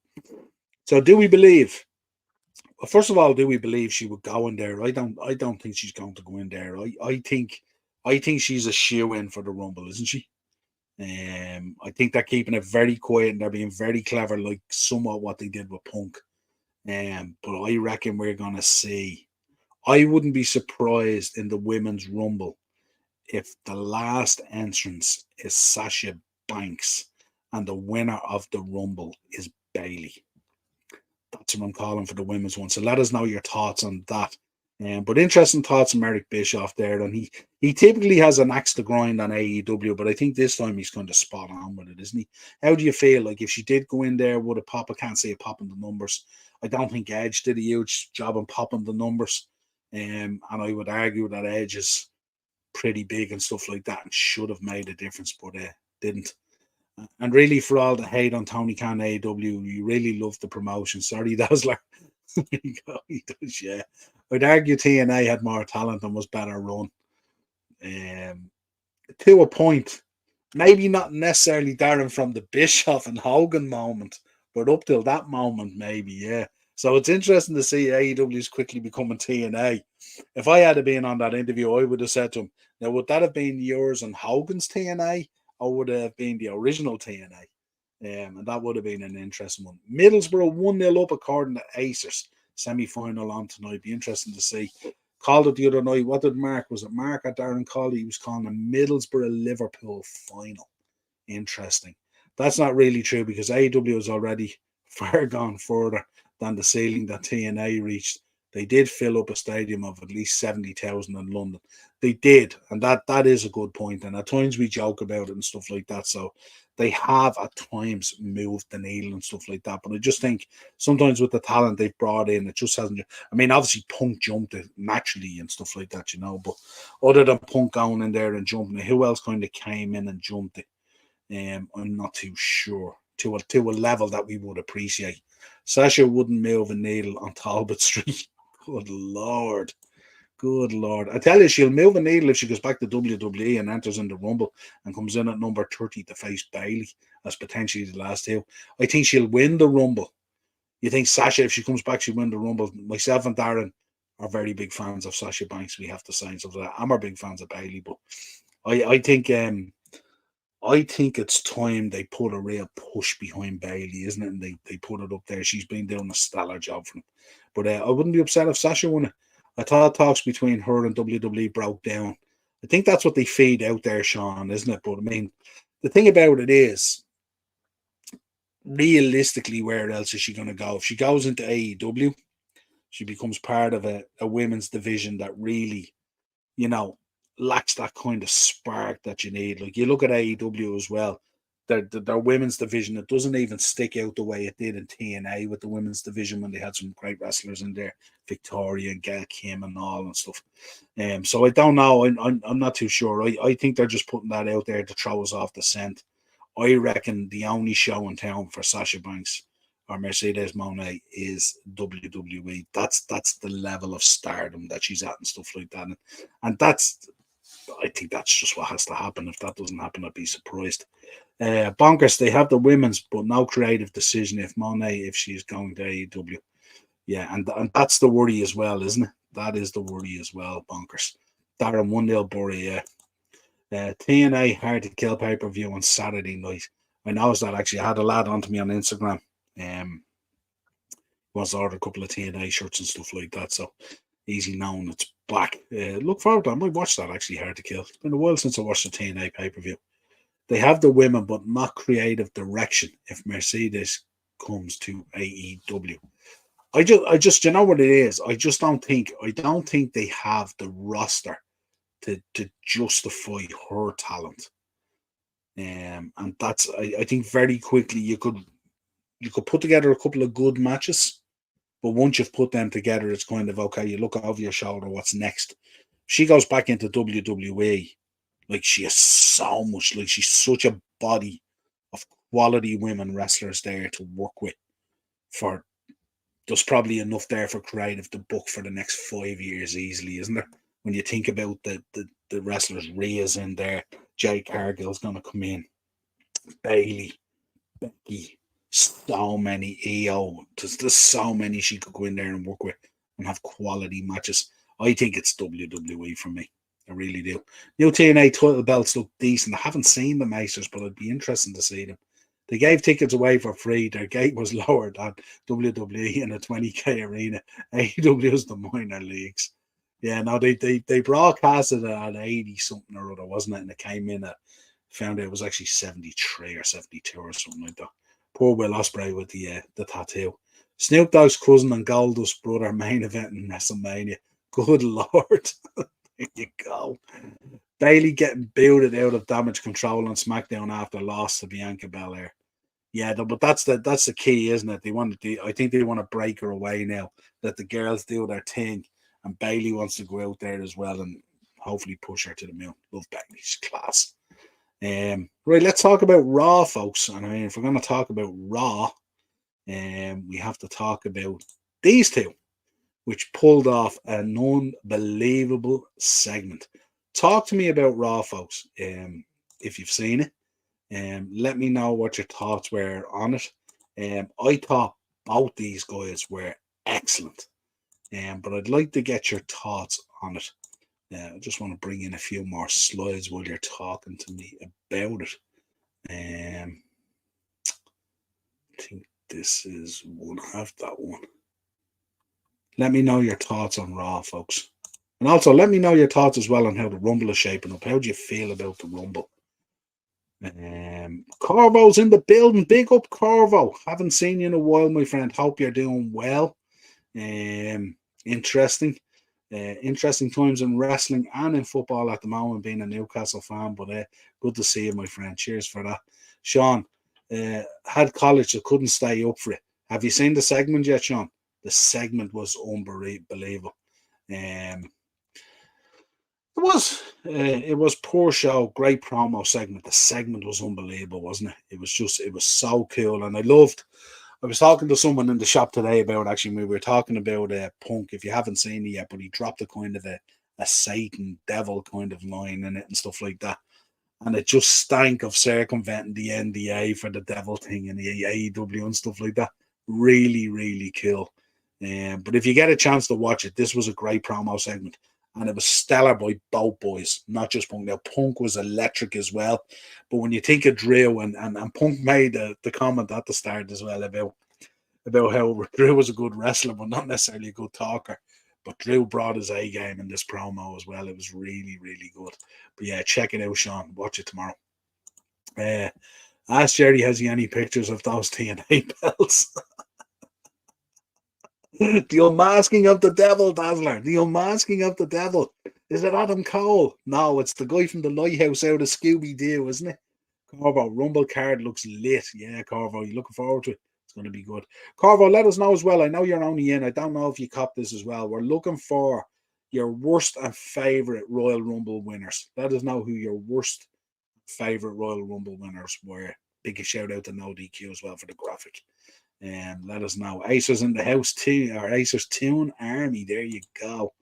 So do we believe? Well, first of all, do we believe she would go in there? I don't think she's going to go in there. I think she's a shoe-in for the Rumble, isn't she? I think they're keeping it very quiet and they're being very clever, like somewhat what they did with Punk. But I reckon we're gonna see. I wouldn't be surprised in the Women's Rumble if the last entrance is Sasha Banks and the winner of the Rumble is Bayley. That's what I'm calling for the women's one. So let us know your thoughts on that. But interesting thoughts from Eric Bischoff there. And he typically has an axe to grind on AEW, but I think this time he's kind of spot on with it, isn't he? How do you feel? Like if she did go in there, would it pop? I can't say it popping the numbers. I don't think Edge did a huge job on popping the numbers. And I would argue that Edge is pretty big and stuff like that and should have made a difference, but didn't. And really, for all the hate on Tony Khan AEW, you really love the promotion. Sorry, Dazzler. He does, yeah. I'd argue TNA had more talent and was better run. To a point, maybe not necessarily Darren from the Bischoff and Hogan moment, but up till that moment, maybe, yeah. So it's interesting to see AEW is quickly becoming TNA. If I had been on that interview, I would have said to him, now, would that have been yours and Hogan's TNA, or would it have been the original TNA? And that would have been an interesting one. Middlesbrough 1-0 up according to Acers. Semi-final on tonight. Be interesting to see. Called it the other night. What did Mark? Was it Mark or Darren called it? He was calling a Middlesbrough-Liverpool final. Interesting. That's not really true because AEW is already far gone further than the ceiling that TNA reached. They did fill up a stadium of at least 70,000 in London. They did, and that is a good point. And at times we joke about it and stuff like that. So they have at times moved the needle and stuff like that. But I just think sometimes with the talent they've brought in, it just hasn't. I mean, obviously Punk jumped it naturally and stuff like that, you know. But other than Punk going in there and jumping it, who else kind of came in and jumped it? I'm not too sure to a level that we would appreciate. Sasha wouldn't move a needle on Talbot Street. Good Lord. Good Lord. I tell you, she'll move a needle if she goes back to WWE and enters in the Rumble and comes in at number 30 to face Bayley as potentially the last two. I think she'll win the Rumble. You think Sasha, if she comes back, she'll win the Rumble? Myself and Darren are very big fans of Sasha Banks, we have to say. So I'm our big fans of Bayley, but I think it's time they put a real push behind Bayley, isn't it? And they put it up there. She's been doing a stellar job for them. But I wouldn't be upset if Sasha won it. I thought talks between her and WWE broke down. I think that's what they feed out there, Sean, isn't it? But I mean, the thing about it is, realistically, where else is she going to go? If she goes into AEW, she becomes part of a women's division that really, you know, lacks that kind of spark that you need. Like you look at AEW as well, their women's division, it doesn't even stick out the way it did in TNA with the women's division when they had some great wrestlers in there, Victoria and Gail Kim and all and stuff. So I don't know. I'm not too sure. I think they're just putting that out there to throw us off the scent. I reckon the only show in town for Sasha Banks or Mercedes Moné is WWE. That's the level of stardom that she's at and stuff like that. And I think that's just what has to happen. If that doesn't happen, I'd be surprised. Bonkers, they have the women's, but no creative decision if she's going to AEW. Yeah, and that's the worry as well, isn't it? That is the worry as well, Bonkers. Darren 1-0 Bury, yeah. TNA Hard to Kill pay-per-view on Saturday night. I noticed that actually. I had a lad onto me on Instagram. Wants to order a couple of TNA shirts and stuff like that. So easy knowing it's back. Look forward to it. I might watch that actually, Hard to Kill. It's been a while since I watched the TNA pay-per-view. They have the women, but not creative direction if Mercedes comes to AEW. I just, you know what it is? I don't think they have the roster to justify her talent. And that's, I think very quickly you could put together a couple of good matches, but once you've put them together, it's kind of okay. You look over your shoulder, what's next? She goes back into WWE, like she has so much, like she's such a body of quality women wrestlers there to work with. For there's probably enough there for creative to book for the next 5 years easily, isn't there? When you think about the wrestlers, Rhea's in there, Jade Cargill's going to come in, Bailey, Becky, so many EO. There's so many she could go in there and work with and have quality matches. I think it's WWE for me. I really do. New TNA title belts look decent. I haven't seen the Masters, but it'd be interesting to see them. They gave tickets away for free. Their gate was lower than WWE in a 20k arena. AEW is the minor leagues. Yeah, no, they broadcasted it at 80 something or other, wasn't it? And it came in at, found it was actually 73 or 72 or something like that. Poor Will Ospreay with the tattoo. Snoop Dogg's cousin and Goldust brother main event in WrestleMania. Good Lord. There you go. Bailey getting booted out of Damage Control on SmackDown after loss to Bianca Belair. Yeah, but that's the key, isn't it? I think they want to break her away now. Let the girls do their thing, and Bailey wants to go out there as well and hopefully push her to the moon. Love Bailey's class. Right, let's talk about Raw, folks. And I mean, if we're going to talk about Raw, we have to talk about these two, which pulled off an unbelievable segment. Talk to me about Raw, folks. If you've seen it, let me know what your thoughts were on it. I thought both these guys were excellent, but I'd like to get your thoughts on it. I just want to bring in a few more slides while you're talking to me about it. I think this is one. I have that one. Let me know your thoughts on Raw, folks. And also, let me know your thoughts as well on how the Rumble is shaping up. How do you feel about the Rumble? Corvo's in the building. Big up, Corvo. Haven't seen you in a while, my friend. Hope you're doing well. Interesting times in wrestling and in football at the moment, being a Newcastle fan. But good to see you, my friend. Cheers for that. Sean, had college, so couldn't stay up for it. Have you seen the segment yet, Sean? The segment was unbelievable. It was poor show, great promo segment. The segment was unbelievable, wasn't it? It was so cool, and I was talking to someone in the shop today about, actually, we were talking about Punk, if you haven't seen it yet, but he dropped a kind of a Satan devil kind of line in it and stuff like that. And it just stank of circumventing the NDA for the devil thing and the AEW and stuff like that. Really, really cool. But if you get a chance to watch it, this was a great promo segment. And it was stellar by both boys, not just Punk. Now, Punk was electric as well. But when you think of Drew, and Punk made the comment at the start as well about how Drew was a good wrestler, but not necessarily a good talker. But Drew brought his A game in this promo as well. It was really, really good. But yeah, check it out, Sean. Watch it tomorrow. Ask Jerry, has he any pictures of those TNA belts? The unmasking of the devil, Dazzler. The unmasking of the devil. Is it Adam Cole? No, it's the guy from the Lighthouse out of Scooby-Doo, isn't it? Corvo, Rumble card looks lit. Yeah, Corvo, you looking forward to it? It's going to be good. Corvo, let us know as well. I know you're only in. I don't know if you cop this as well. We're looking for your worst and favorite Royal Rumble winners. Let us know who your worst favorite Royal Rumble winners were. Big shout out to No DQ as well for the graphic. Let us know. Acers in the house too, or Acers Tune Army. There you go.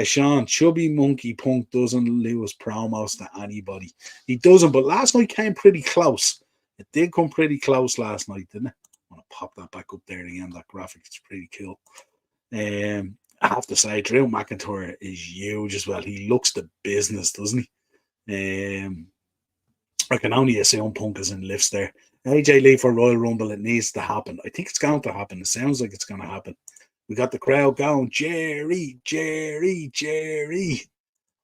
Sean, Chubby Monkey Punk doesn't lose promos to anybody. He doesn't, but last night came pretty close. It did come pretty close last night, didn't it? I want to pop that back up there again. That graphic is pretty cool. I have to say, Drew McIntyre is huge as well. He looks the business, doesn't he? I can only assume Punk is in lifts there. AJ Lee for Royal Rumble, it needs to happen. I think it's going to happen. It sounds like it's going to happen. We got the crowd going, Jerry, Jerry, Jerry.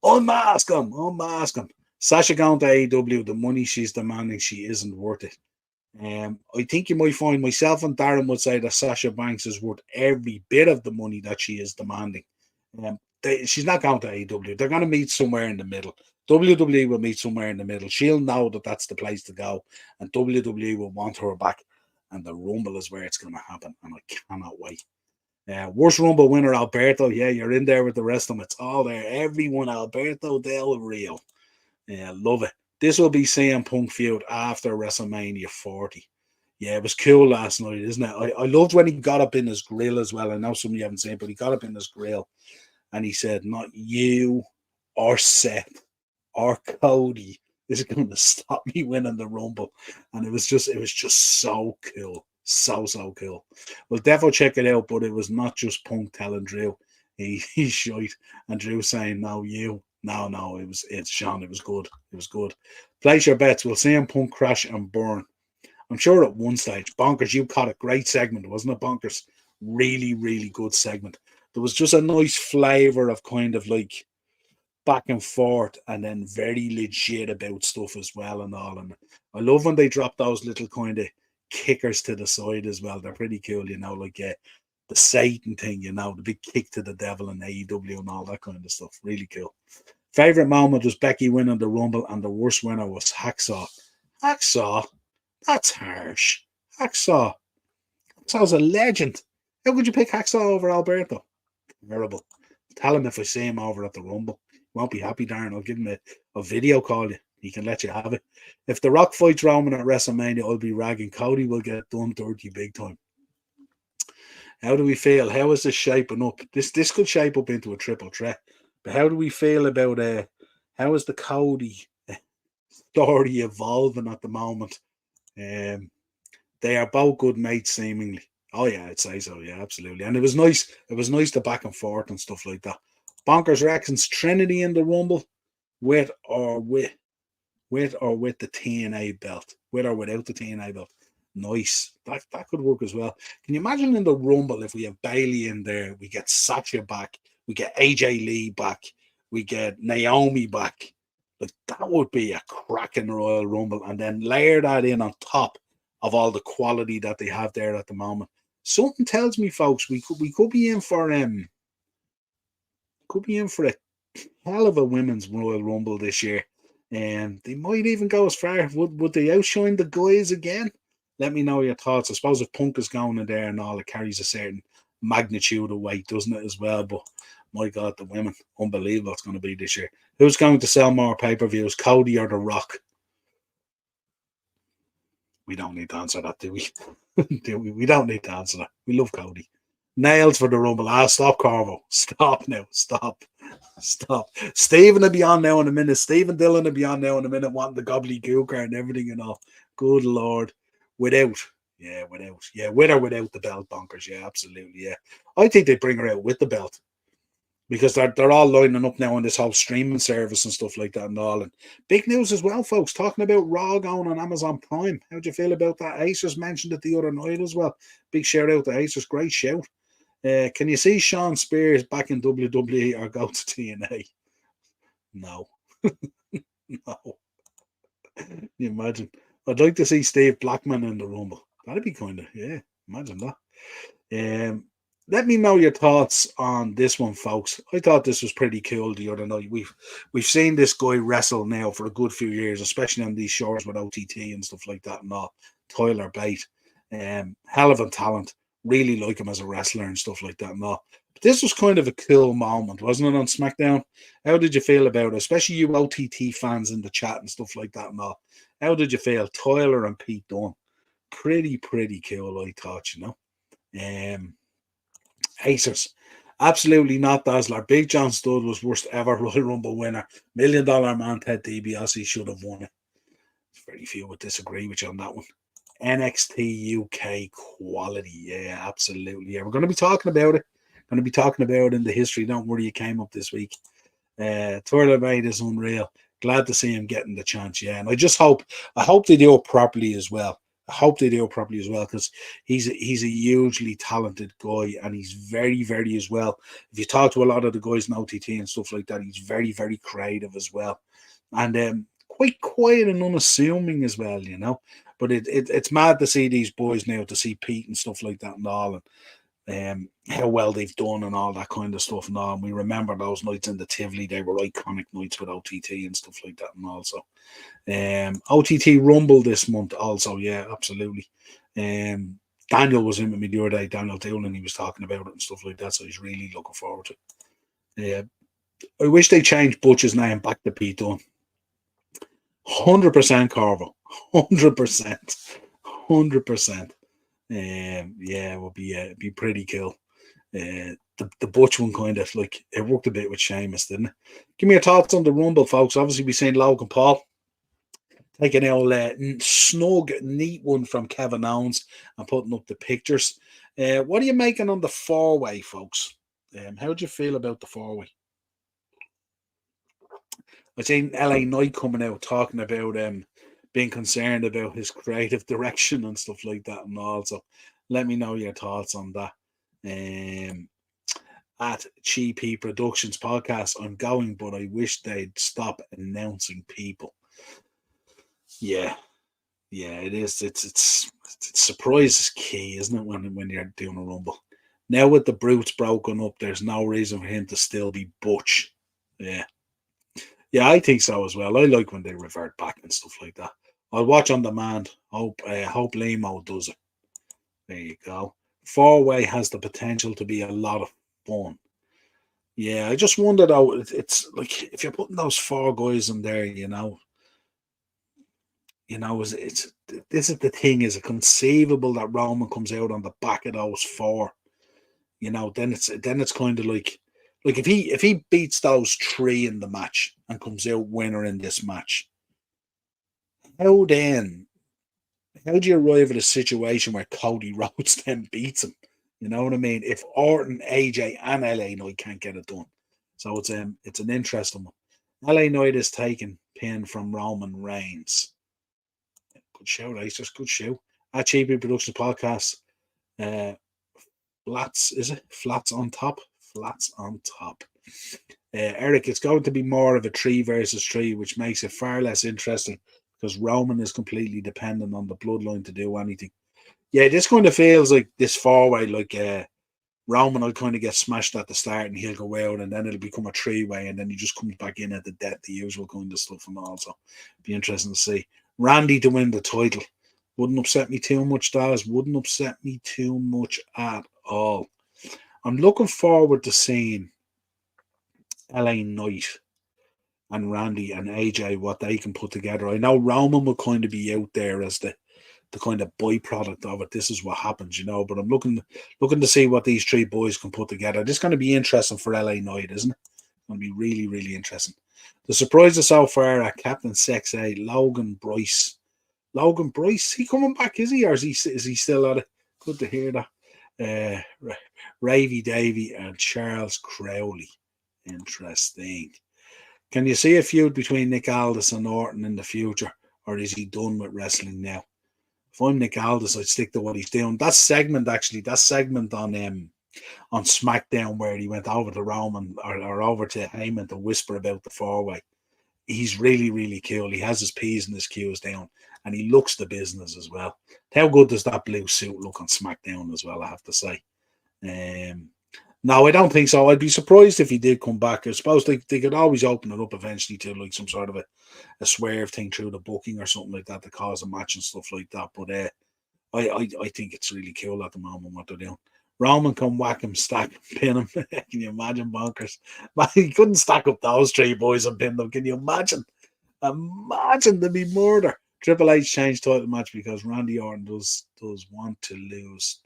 Unmask him, unmask him. Sasha going to AEW, the money she's demanding, she isn't worth it. I think you might find myself and Darren would say that Sasha Banks is worth every bit of the money that she is demanding. She's not going to AEW. They're going to meet somewhere in the middle. WWE will meet somewhere in the middle. She'll know that that's the place to go, and WWE will want her back. And the Rumble is where it's going to happen, and I cannot wait. Worst Rumble winner, Alberto. Yeah, you're in there with the rest of them. It's all there. Everyone, Alberto Del Rio. Yeah, love it. This will be CM Punk feud after WrestleMania 40. Yeah, it was cool last night, isn't it? I loved when he got up in his grill as well. I know some of you haven't seen it, but he got up in his grill and he said, not you or Seth or Cody is going to stop me winning the Rumble. And it was just so cool. So cool. Well, definitely check it out, but it was not just Punk telling Drew he's shite. And Drew saying, no, you. No, it's Sean. It was good. It was good. Place your bets. We'll see him Punk crash and burn. I'm sure at one stage, Bonkers, you caught a great segment, wasn't it, Bonkers? Really, really good segment. There was just a nice flavor of kind of like back and forth and then very legit about stuff as well and all. And I love when they drop those little kind of kickers to the side as well. They're pretty cool, you know, like the Satan thing, you know, the big kick to the devil in AEW and all that kind of stuff. Really cool. Favorite moment was Becky winning the Rumble, and the worst winner was Hacksaw. Hacksaw? That's harsh. Hacksaw's a legend. How could you pick Hacksaw over Alberto? Terrible. Tell him if I see him over at the Rumble. Won't be happy, Darren. I'll give him a video call you. He can let you have it. If The Rock fights Roman at WrestleMania, I'll be ragging. Cody will get done dirty big time. How do we feel? How is this shaping up? This could shape up into a triple threat. But how do we feel about how is the Cody story evolving at the moment? They are both good mates, seemingly. Oh yeah, I'd say so. Yeah, absolutely. And it was nice. It was nice to back and forth and stuff like that. Bonkers reckons Trinity in the Rumble, with or without the TNA belt, with or without the TNA belt. Nice. That could work as well. Can you imagine in the Rumble if we have Bayley in there, we get Sasha back, we get AJ Lee back, we get Naomi back. Like that would be a cracking Royal Rumble, and then layer that in on top of all the quality that they have there at the moment. Something tells me, folks, we could be in for a hell of a women's Royal Rumble this year. And they might even go as far. Would they outshine the guys again? Let me know your thoughts. I suppose if Punk is going in there and all, it carries a certain magnitude of weight, doesn't it, as well? But my God, the women, unbelievable it's going to be this year. Who's going to sell more pay-per-views, Cody or The Rock? We don't need to answer that, do we? We don't need to answer that. We love Cody. Nails for the Rumble. Stop, Carvo. Stop now. Stop. Stephen will be on now in a minute. Stephen Dillon will be on now in a minute, wanting the gobbledygook and everything and all. Good Lord. With or without the belt, Bonkers. Yeah, absolutely. Yeah. I think they bring her out with the belt, because they're all lining up now on this whole streaming service and stuff like that and all. And big news as well, folks, talking about Raw going on Amazon Prime. How'd you feel about that? Acers mentioned it the other night as well. Big shout out to Acers. Great shout. Can you see Sean Spears back in WWE or go to TNA? No. No. Can you imagine? I'd like to see Steve Blackman in the Rumble. That'd be kind of, yeah, imagine that. Let me know your thoughts on this one, folks. I thought this was pretty cool the other night. We've seen this guy wrestle now for a good few years, especially on these shows with OTT and stuff like that and all. Tyler Bate. Hell of a talent. Really like him as a wrestler and stuff like that and all. But this was kind of a cool moment, wasn't it, on SmackDown? How did you feel about it? Especially you OTT fans in the chat and stuff like that and all. How did you feel? Tyler and Pete Dunne. pretty cool, I thought, Acers. Absolutely not Dazzler. Big John Studd was worst ever Royal Rumble winner. $1 million man Ted DiBiase should have won it. Very few would disagree with you on that one. NXT UK quality. Yeah, absolutely. Yeah, we're going to be talking about it. Going to be talking about it in the history. Don't worry, it came up this week. Twirler Mate is unreal. Glad to see him getting the chance. Yeah, and I hope they do it properly as well. Because he's a hugely talented guy, and he's very as well. If you talk to a lot of the guys in OTT and stuff like that, he's very creative as well, and quite quiet and unassuming as well, But it's mad to see these boys now, to see Pete and stuff like that and all, and how well they've done and all that kind of stuff and all. And we remember those nights in the Tivoli; they were iconic nights with OTT and stuff like that, and also. OTT Rumble this month also, yeah, absolutely. Daniel was in with me the other day, Daniel Doolan, he was talking about it and stuff like that, so he's really looking forward to it. I wish they changed Butch's name back to Pete Dunne. 100% Corvo. 100%. Yeah, it would be pretty cool. The Butch one kind of, like, it worked a bit with Sheamus, didn't it? Give me your thoughts on the Rumble, folks. Obviously, we've seen Logan Paul taking an snug, neat one from Kevin Owens and putting up the pictures. What are you making on the four-way, folks? How do you feel about the four-way? I've seen LA Knight coming out talking about being concerned about his creative direction and stuff like that, and also let me know your thoughts on that. At GP Productions Podcast, I'm going, but I wish they'd stop announcing people. Yeah, it is. It's surprise is key, isn't it? When you're doing a Rumble. Now with the Brutes broken up, there's no reason for him to still be Butch. Yeah, I think so as well. I like when they revert back and stuff like that. I'll watch on demand. Hope Limo does it. There you go. Four-way has the potential to be a lot of fun. Yeah, I just wonder though. It's like if you're putting those four guys in there, this is the thing. Is it conceivable that Roman comes out on the back of those four? Then it's kind of like if he beats those three in the match and comes out winner in this match, how do you arrive at a situation where Cody Rhodes then beats him? You know what I mean? If Orton, AJ, and LA Knight can't get it done, so it's an interesting one. LA Knight is taking pin from Roman Reigns. Good show, Racers. Good show. At GP Production Podcast. Flats, is it? Flats on top. Eric, it's going to be more of a 3 versus 3, which makes it far less interesting because Roman is completely dependent on the bloodline to do anything. Yeah, this kind of feels like this four-way, like Roman will kind of get smashed at the start and he'll go out, and then it'll become a 3-way, and then he just comes back in at the death, the usual kind of stuff, and also be interesting to see. Randy to win the title. Wouldn't upset me too much, Daz. Wouldn't upset me too much at all. I'm looking forward to seeing LA Knight and Randy and AJ, what they can put together. I know Roman will kind of be out there as the kind of byproduct of it. This is what happens, but I'm looking to see what these three boys can put together. This is going to be interesting for LA Knight, isn't it? It's going to be really interesting. The surprises so far are Captain Sex 8, Logan Bryce. He coming back, is he? Or is he still at it? Good to hear that. Ravy Davy and Charles Crowley. Interesting. Can you see a feud between Nick Aldis and Orton in the future, or is he done with wrestling now? If I'm Nick Aldis, I'd stick to what he's doing. That segment on SmackDown where he went over to Roman or over to Heyman to whisper about the four-way. He's really cool. He has his P's and his Q's down, and he looks the business as well. How good does that blue suit look on SmackDown as well, I have to say. No, I don't think so. I'd be surprised if he did come back. I suppose they could always open it up eventually to like some sort of a swerve thing through the booking or something like that to cause a match and stuff like that. But I think it's really cool at the moment what they're doing. Roman can whack him, stack him, pin him. Can you imagine, bonkers? Man, he couldn't stack up those three boys and pin them. Can you imagine? Imagine there'd be murder. Triple H changed title match because Randy Orton does want to lose.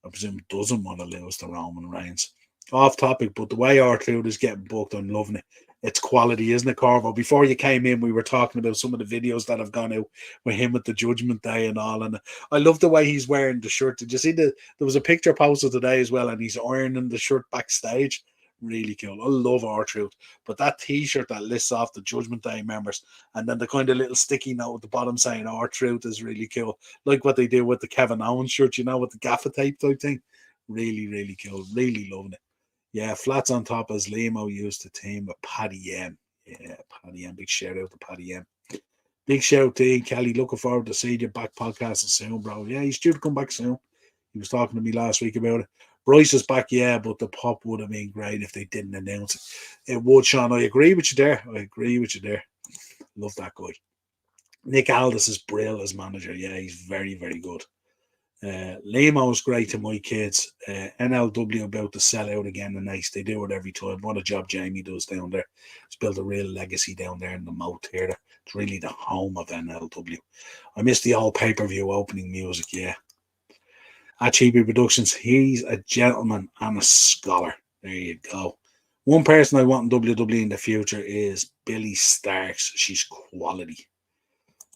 I presume doesn't want to lose to Roman Reigns. Off topic, but the way R-Truth is getting booked, I'm loving it. It's quality, isn't it, Corvo? Before you came in, we were talking about some of the videos that have gone out with him at the Judgment Day and all. And I love the way he's wearing the shirt. Did you see there was a picture posted today as well, and he's ironing the shirt backstage? Really cool. I love R-Truth. But that t-shirt that lists off the Judgment Day members, and then the kind of little sticky note at the bottom saying R-Truth is really cool. Like what they do with the Kevin Owens shirt, with the gaffer tape type thing. Really, really cool. Really loving it. Yeah, flats on top as Limo used to team with Paddy M. Yeah, Paddy M. Big shout out to Paddy M. Big shout out to Ian Kelly. Looking forward to seeing you back podcasting soon, bro. Yeah, he's due to come back soon. He was talking to me last week about it. Bryce is back, yeah, but the pop would have been great if they didn't announce it. It would, Sean. I agree with you there. Love that guy. Nick Aldis is brilliant as manager. Yeah, he's very, very good. Limo's great to my kids. NLW about to sell out again tonight. They do it every time. What a job Jamie does down there. It's built a real legacy down there in the Moat Theatre. It's really the home of NLW. I missed the old pay-per-view opening music, yeah. At Cheapy Productions, he's a gentleman and a scholar. There you go. One person I want in WWE in the future is Billy Starks. She's quality.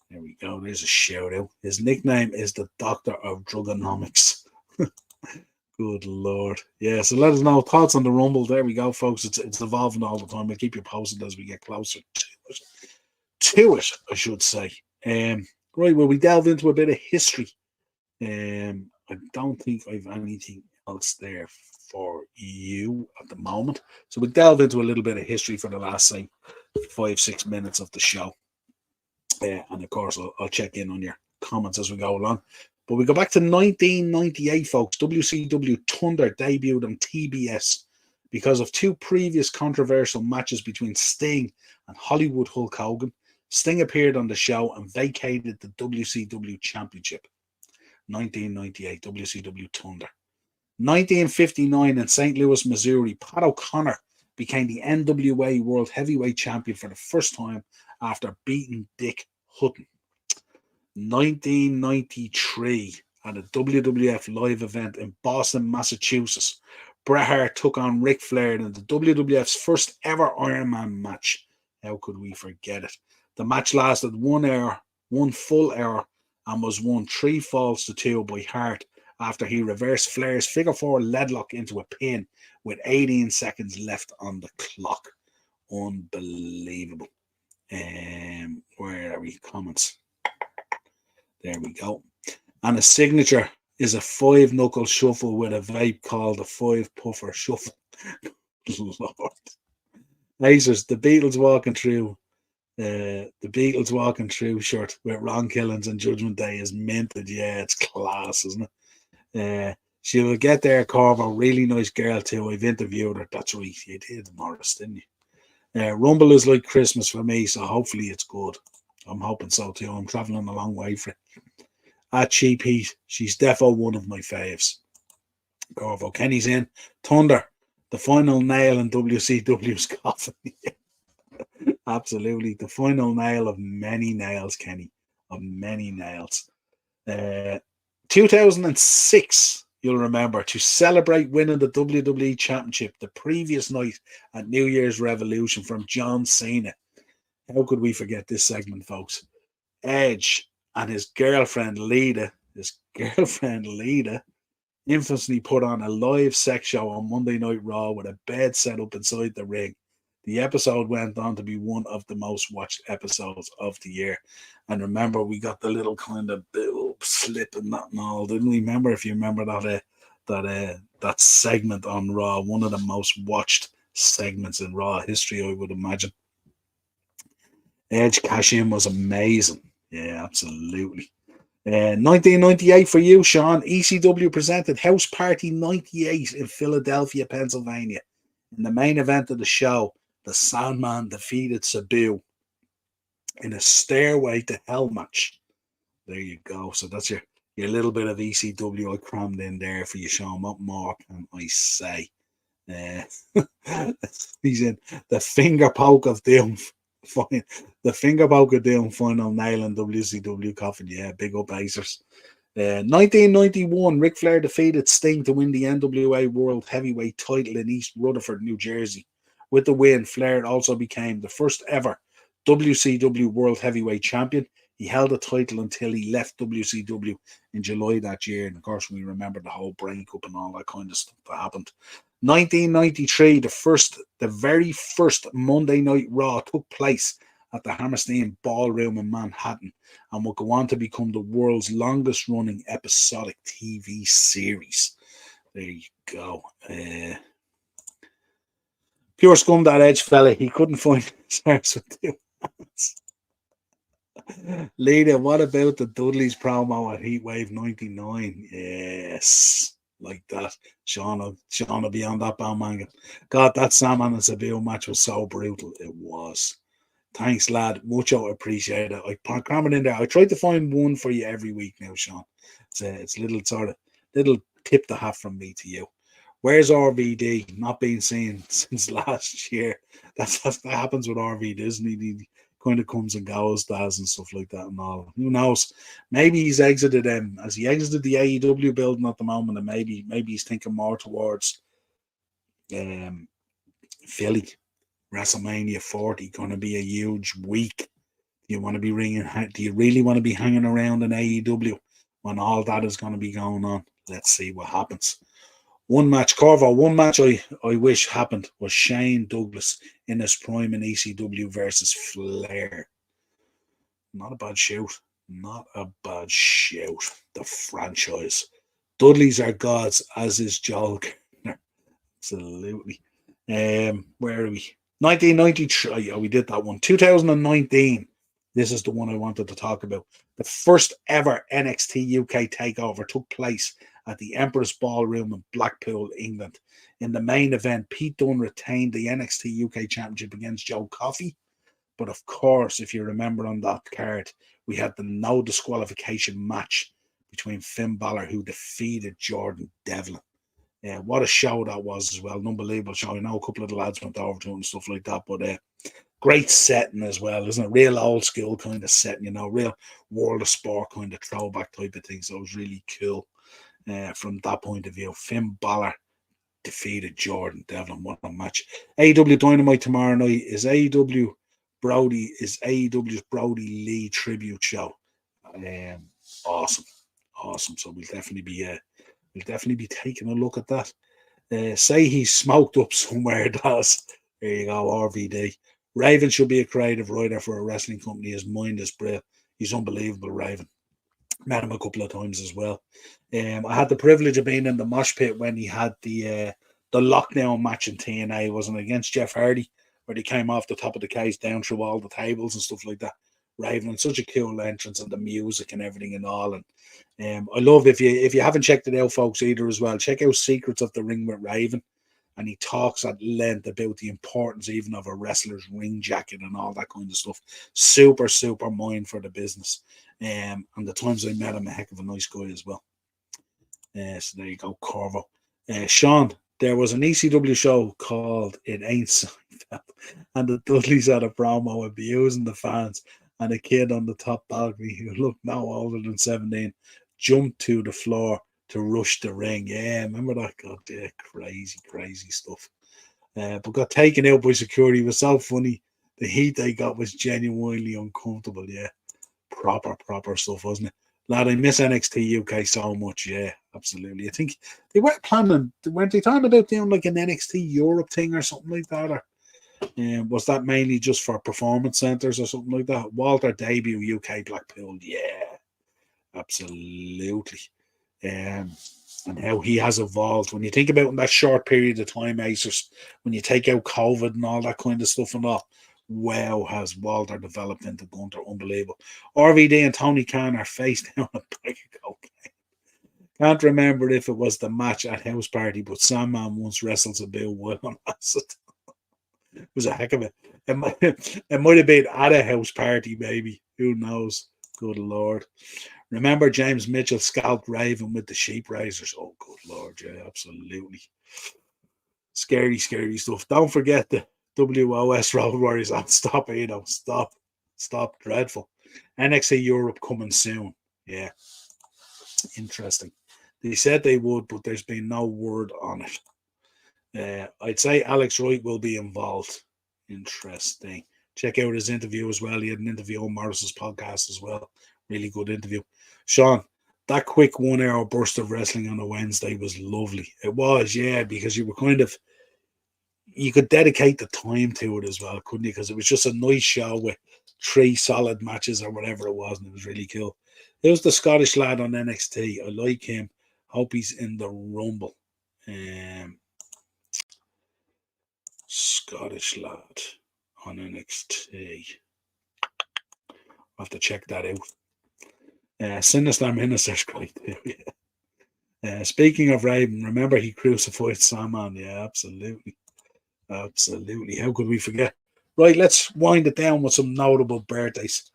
There we go. There's a shout out. His nickname is the Doctor of Drugonomics. Good Lord. Yeah, so let us know thoughts on the Rumble. There we go, folks. It's evolving all the time. We'll keep you posted as we get closer to it, I should say. Right, well, we delve into a bit of history. I don't think I've anything else there for you at the moment. So we delve into a little bit of history for the last, say, 5-6 minutes of the show. And of course, I'll check in on your comments as we go along. But we go back to 1998, folks. WCW Thunder debuted on TBS because of two previous controversial matches between Sting and Hollywood Hulk Hogan. Sting appeared on the show and vacated the WCW Championship. 1998, WCW Thunder. 1959 in St. Louis, Missouri, Pat O'Connor became the NWA World Heavyweight Champion for the first time after beating Dick Hutton. 1993, at a WWF live event in Boston, Massachusetts, Bret Hart took on Ric Flair in the WWF's first ever Iron Man match. How could we forget it? The match lasted 1 hour, 1 full hour, and was won 3 falls to 2 by Hart after he reversed Flair's figure 4 leadlock into a pin with 18 seconds left on the clock. Unbelievable. Where are we? Comments. There we go. And a signature is a 5-knuckle shuffle with a vape called a 5-puffer shuffle. Lord. Acers, the Beatles walking through shirt with Ron Killens and Judgment Day is minted. Yeah, it's class, isn't it? She will get there, Corvo. Really nice girl too. I've interviewed her. That's right. You did, Morris, didn't you? Rumble is like Christmas for me, so hopefully it's good. I'm hoping so too. I'm traveling a long way for it. At Cheap Heat, she's defo one of my faves. Corvo, Kenny's in. Thunder, the final nail in WCW's coffin. Absolutely. The final nail of many nails, Kenny. Of many nails. 2006, you'll remember, to celebrate winning the WWE Championship the previous night at New Year's Revolution from John Cena. How could we forget this segment, folks? Edge and his girlfriend Lita, infamously put on a live sex show on Monday Night Raw with a bed set up inside the ring. The episode went on to be one of the most watched episodes of the year. And remember, we got the little kind of slip and that and all. Didn't we? Remember, if you remember that segment on Raw, one of the most watched segments in Raw history, I would imagine. Edge cash-in was amazing. Yeah, absolutely. 1998 for you, Sean. ECW presented House Party 98 in Philadelphia, Pennsylvania. In the main event of the show, the Sandman defeated Sabu in a Stairway to Hell match. There you go. So that's your little bit of ECW I crammed in there for you, Sean. What more can I say? He's in the finger poke of doom. Fine. The finger poker down final nail in WCW coffin. Yeah, big up Acers. 1991, Ric Flair defeated Sting to win the NWA World Heavyweight title in East Rutherford, New Jersey. With the win, Flair also became the first ever WCW World Heavyweight Champion. He held the title until he left WCW in July that year. And of course, we remember the whole breakup and all that kind of stuff that happened. 1993, the very first Monday Night Raw took place at the Hammerstein Ballroom in Manhattan and will go on to become the world's longest running episodic TV series. There you go. Pure scum, that Edge fella. He couldn't find stars with two hands. Lita, what about the Dudley's promo at Heatwave 99? Yes, like that. Sean will be on that bandwagon. God, that Sandman and Sabille match was so brutal. It was. Thanks, lad. Mucho appreciate it. I cram it in there. I try to find one for you every week now, Sean. It's a little sort of little tip to have from me to you. Where's RVD? Not being seen since last year. That happens with RVD, doesn't he? He kind of comes and goes, does and stuff like that and all. Who knows? Maybe he's exited them as he exited the AEW building at the moment, and maybe he's thinking more towards Philly. WrestleMania 40 going to be a huge week. Do you really want to be hanging around in AEW when all that is going to be going on? Let's see what happens. One match I wish happened was Shane Douglas in his prime in ECW versus Flair. Not a bad shout. The franchise. Dudleys are gods, as is Joel Gardner. Absolutely. Where are we? 1993. Oh, we did that one. 2019. This is the one I wanted to talk about. The first ever NXT UK takeover took place at the Empress Ballroom in Blackpool, England. In the main event, Pete Dunne retained the NXT UK Championship against Joe Coffey. But of course, if you remember on that card, we had the no disqualification match between Finn Balor, who defeated Jordan Devlin. Yeah, what a show that was as well. An unbelievable show. I know a couple of the lads went over to it and stuff like that, but great setting as well, isn't it? Real old school kind of setting, real World of Sport kind of throwback type of thing. So it was really cool from that point of view. Finn Balor defeated Jordan Devlin. What a match. AEW Dynamite tomorrow night is AEW's Brody Lee tribute show. Awesome. So we'll definitely be taking a look at that. Say he's smoked up somewhere, does. There you go, RVD. Raven should be a creative writer for a wrestling company. His mind is brilliant. He's unbelievable, Raven. Met him a couple of times as well. I had the privilege of being in the mosh pit when he had the lockdown match in TNA, wasn't it, against Jeff Hardy, where he came off the top of the case down through all the tables and stuff like that. Raven, and such a cool entrance and the music and everything and all. And I love, if you haven't checked it out, folks, either as well, check out Secrets of the Ring with Raven. And he talks at length about the importance even of a wrestler's ring jacket and all that kind of stuff. Super, super mind for the business. And the times I met him, a heck of a nice guy as well. So there you go, Corvo. Sean, there was an ECW show called It Ain't Seinfeld, and the Dudleys had a promo abusing the fans, and a kid on the top balcony who looked no older than 17 jumped to the floor to rush the ring. Yeah, remember that? God, yeah, crazy stuff. But got taken out by security. It was so funny. The heat they got was genuinely uncomfortable. Yeah, proper stuff, wasn't it? Lad, I miss NXT UK so much. Yeah, absolutely. I think they weren't they talking about doing like an NXT Europe thing or something like that? Or was that mainly just for performance centers or something like that? Walter debut UK Blackpool. Yeah, absolutely. And how he has evolved. When you think about in that short period of time, Acers, when you take out COVID and all that kind of stuff and all, wow, has Walter developed into Gunter. Unbelievable. RVD and Tony Khan are face down a bag of cocaine. Can't remember if it was the match at House Party, but Sandman once wrestled a Bill Will on acid. It was a heck of it. It might have been at a house party, maybe. Who knows? Good Lord. Remember James Mitchell scalped Raven with the sheep razors? Oh, good Lord. Yeah, absolutely. Scary stuff. Don't forget the WOS Road Warriors on Stop, stop. Stop. Dreadful. NXT Europe coming soon. Yeah. Interesting. They said they would, but there's been no word on it. I'd say Alex Wright will be involved. Interesting. Check out his interview as well. He had an interview on Morris's podcast as well. Really good interview. Sean, that quick 1 hour burst of wrestling on a Wednesday was lovely. It was, yeah, because you could dedicate the time to it as well, couldn't you? Because it was just a nice show with 3 solid matches or whatever it was, and it was really cool. It was the Scottish lad on NXT. I like him. Hope he's in the Rumble. Scottish lad on NXT. I'll have to check that out. Sinister Minister's great too. Yeah. Speaking of Raven, remember he crucified Saman? Yeah, absolutely. Absolutely. How could we forget? Right, let's wind it down with some notable birthdays.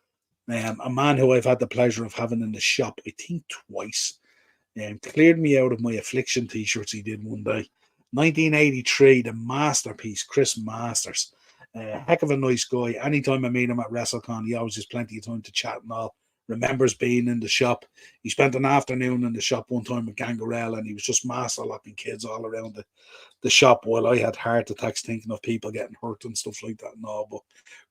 A man who I've had the pleasure of having in the shop, I think twice, cleared me out of my affliction t-shirts he did one day. 1983, the masterpiece, Chris Masters. Heck of a nice guy. Anytime I meet him at WrestleCon, he always has plenty of time to chat and all. Remembers being in the shop. He spent an afternoon in the shop one time with Gangrel, and he was just master locking kids all around the shop while I had heart attacks thinking of people getting hurt and stuff like that and all. But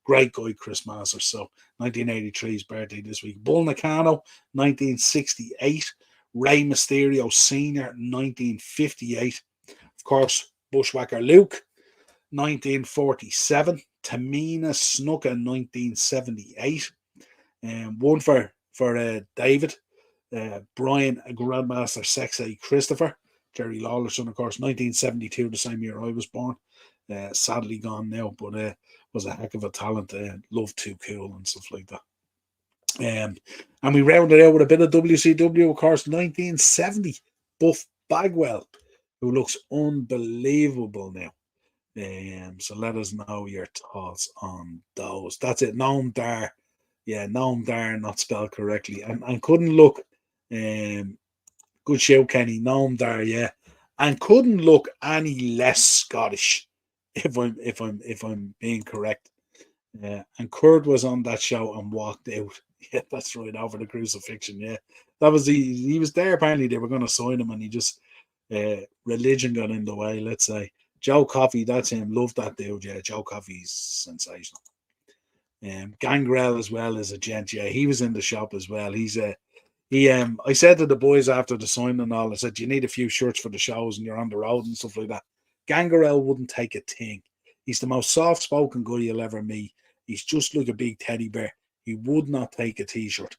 great guy, Chris Masters. So 1983's birthday this week. Bull Nakano, 1968. Rey Mysterio Sr., 1958. Of course, Bushwhacker Luke, 1947. Tamina Snuka, 1978. One for David. Brian Grandmaster Sexay Christopher. Jerry Lawler's son, of course, 1972, the same year I was born. Sadly gone now, but was a heck of a talent. Loved Too Cool and stuff like that. And we rounded out with a bit of WCW, of course, 1970. Buff Bagwell, who looks unbelievable now. So let us know your thoughts on those. That's it. Noam Dar. Yeah, Noam Dar, not spelled correctly. And couldn't look... good show, Kenny. Noam Dar, yeah. And couldn't look any less Scottish, if I'm being correct. And Kurt was on that show and walked out. Yeah, that's right, over the crucifixion. Yeah, that was he was there. Apparently, they were going to sign him, and he just religion got in the way. Let's say Joe Coffey, that's him. Love that dude. Yeah, Joe Coffey's sensational. Gangrel as well as a gent. Yeah, he was in the shop as well. I said to the boys after the sign and all, I said, you need a few shirts for the shows and you're on the road and stuff like that. Gangrel wouldn't take a thing. He's the most soft-spoken guy you'll ever meet. He's just like a big teddy bear. He would not take a t-shirt.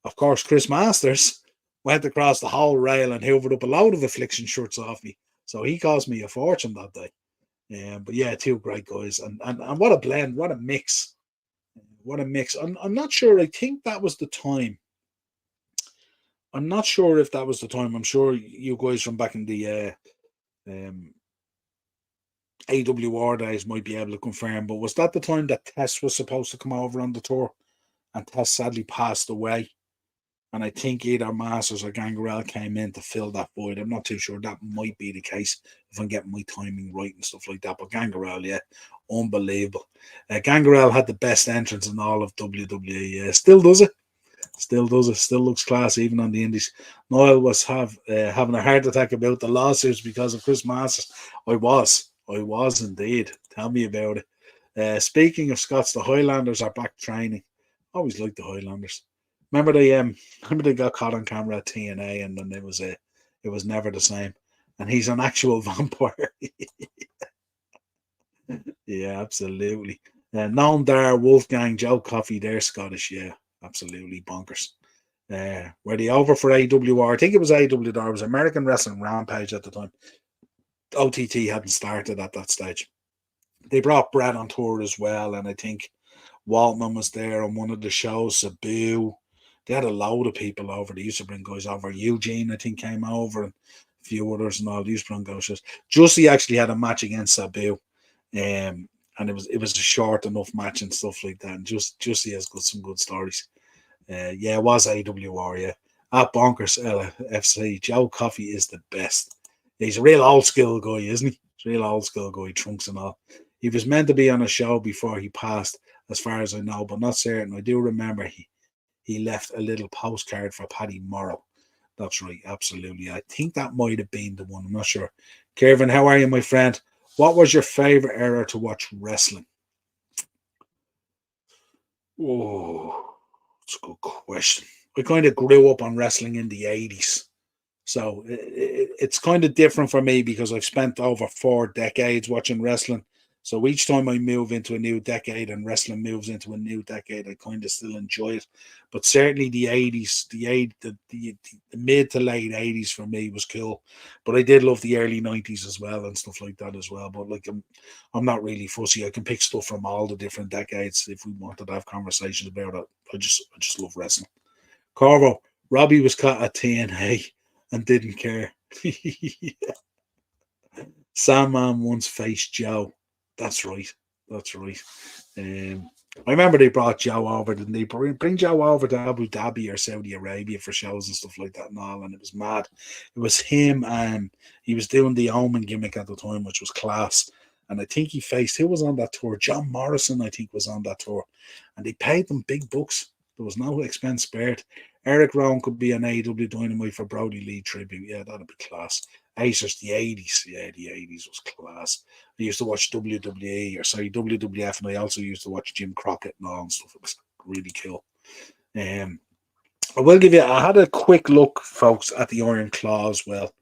Of course, Chris Masters went across the whole rail and hoovered up a load of affliction shirts off me. So he cost me a fortune that day. But yeah, 2 great guys. And what a blend, what a mix. What a mix. I'm not sure. I think that was the time. I'm not sure if that was the time. I'm sure you guys from back in the AWR days might be able to confirm, but was that the time that Tess was supposed to come over on the tour and Tess sadly passed away? And I think either Masters or Gangrel came in to fill that void. I'm not too sure. That might be the case if I'm getting my timing right and stuff like that. But Gangrel, yeah, unbelievable. Gangrel had the best entrance in all of WWE. Yeah, still does it. Still does it. Still looks class even on the indies. Niall was having a heart attack about the lawsuits because of Chris Masters. I was indeed. Tell me about it. Speaking of Scots, the Highlanders are back training. Always liked the Highlanders. Remember they got caught on camera at TNA, and then it was never the same. And he's an actual vampire. Yeah, absolutely. Noam Dar, Wolfgang, Joe Coffey, they're Scottish. Yeah, absolutely bonkers. Were they over for AWR? I think it was AWR. It was American Wrestling Rampage at the time. OTT hadn't started at that stage. They brought Brad on tour as well, and I think Waltman was there on one of the shows. Sabu. They had a load of people over. They used to bring guys over. Eugene, I think, came over, and a few others and all. They used to bring guys. Jussie actually had a match against Sabu, and it was a short enough match and stuff like that. And Jussie has got some good stories. Yeah, it was AWR. Yeah, at Bonkers LFC. Joe Coffey is the best. He's a real old school guy, isn't he? He's a real old school guy, trunks and all. He was meant to be on a show before he passed as far as I know, but not certain. I do remember he left a little postcard for Paddy Morrow. That's right, absolutely. I think that might have been the one. I'm not sure. Kevin, how are you, my friend? What was your favorite era to watch wrestling? Oh, that's a good question. I kind of grew up on wrestling in the 80s. So it's kind of different for me because I've spent over 4 decades watching wrestling. So each time I move into a new decade and wrestling moves into a new decade, I kind of still enjoy it. But certainly the 80s, the mid to late 80s for me was cool. But I did love the early 90s as well and stuff like that as well. But like I'm not really fussy. I can pick stuff from all the different decades if we wanted to have conversations about it. I just love wrestling. Corvo, Robbie was caught at TNA and didn't care. Sandman once faced Joe. That's right. That's right. I remember they brought Joe over, didn't they? Bring Joe over to Abu Dhabi or Saudi Arabia for shows and stuff like that and all, and it was mad. It was him and he was doing the Omen gimmick at the time, which was class. And I think he faced, who was on that tour? John Morrison, I think, was on that tour. And they paid them big bucks. There was no expense spared. Eric Rowan could be an AEW Dynamite for Brody Lee tribute. Yeah, that'd be class. Acers, the 80s. Yeah, the 80s was class. I used to watch WWE, or sorry, WWF, and I also used to watch Jim Crockett and all and stuff. It was really cool. I will give you, I had a quick look, folks, at the Iron Claw as well.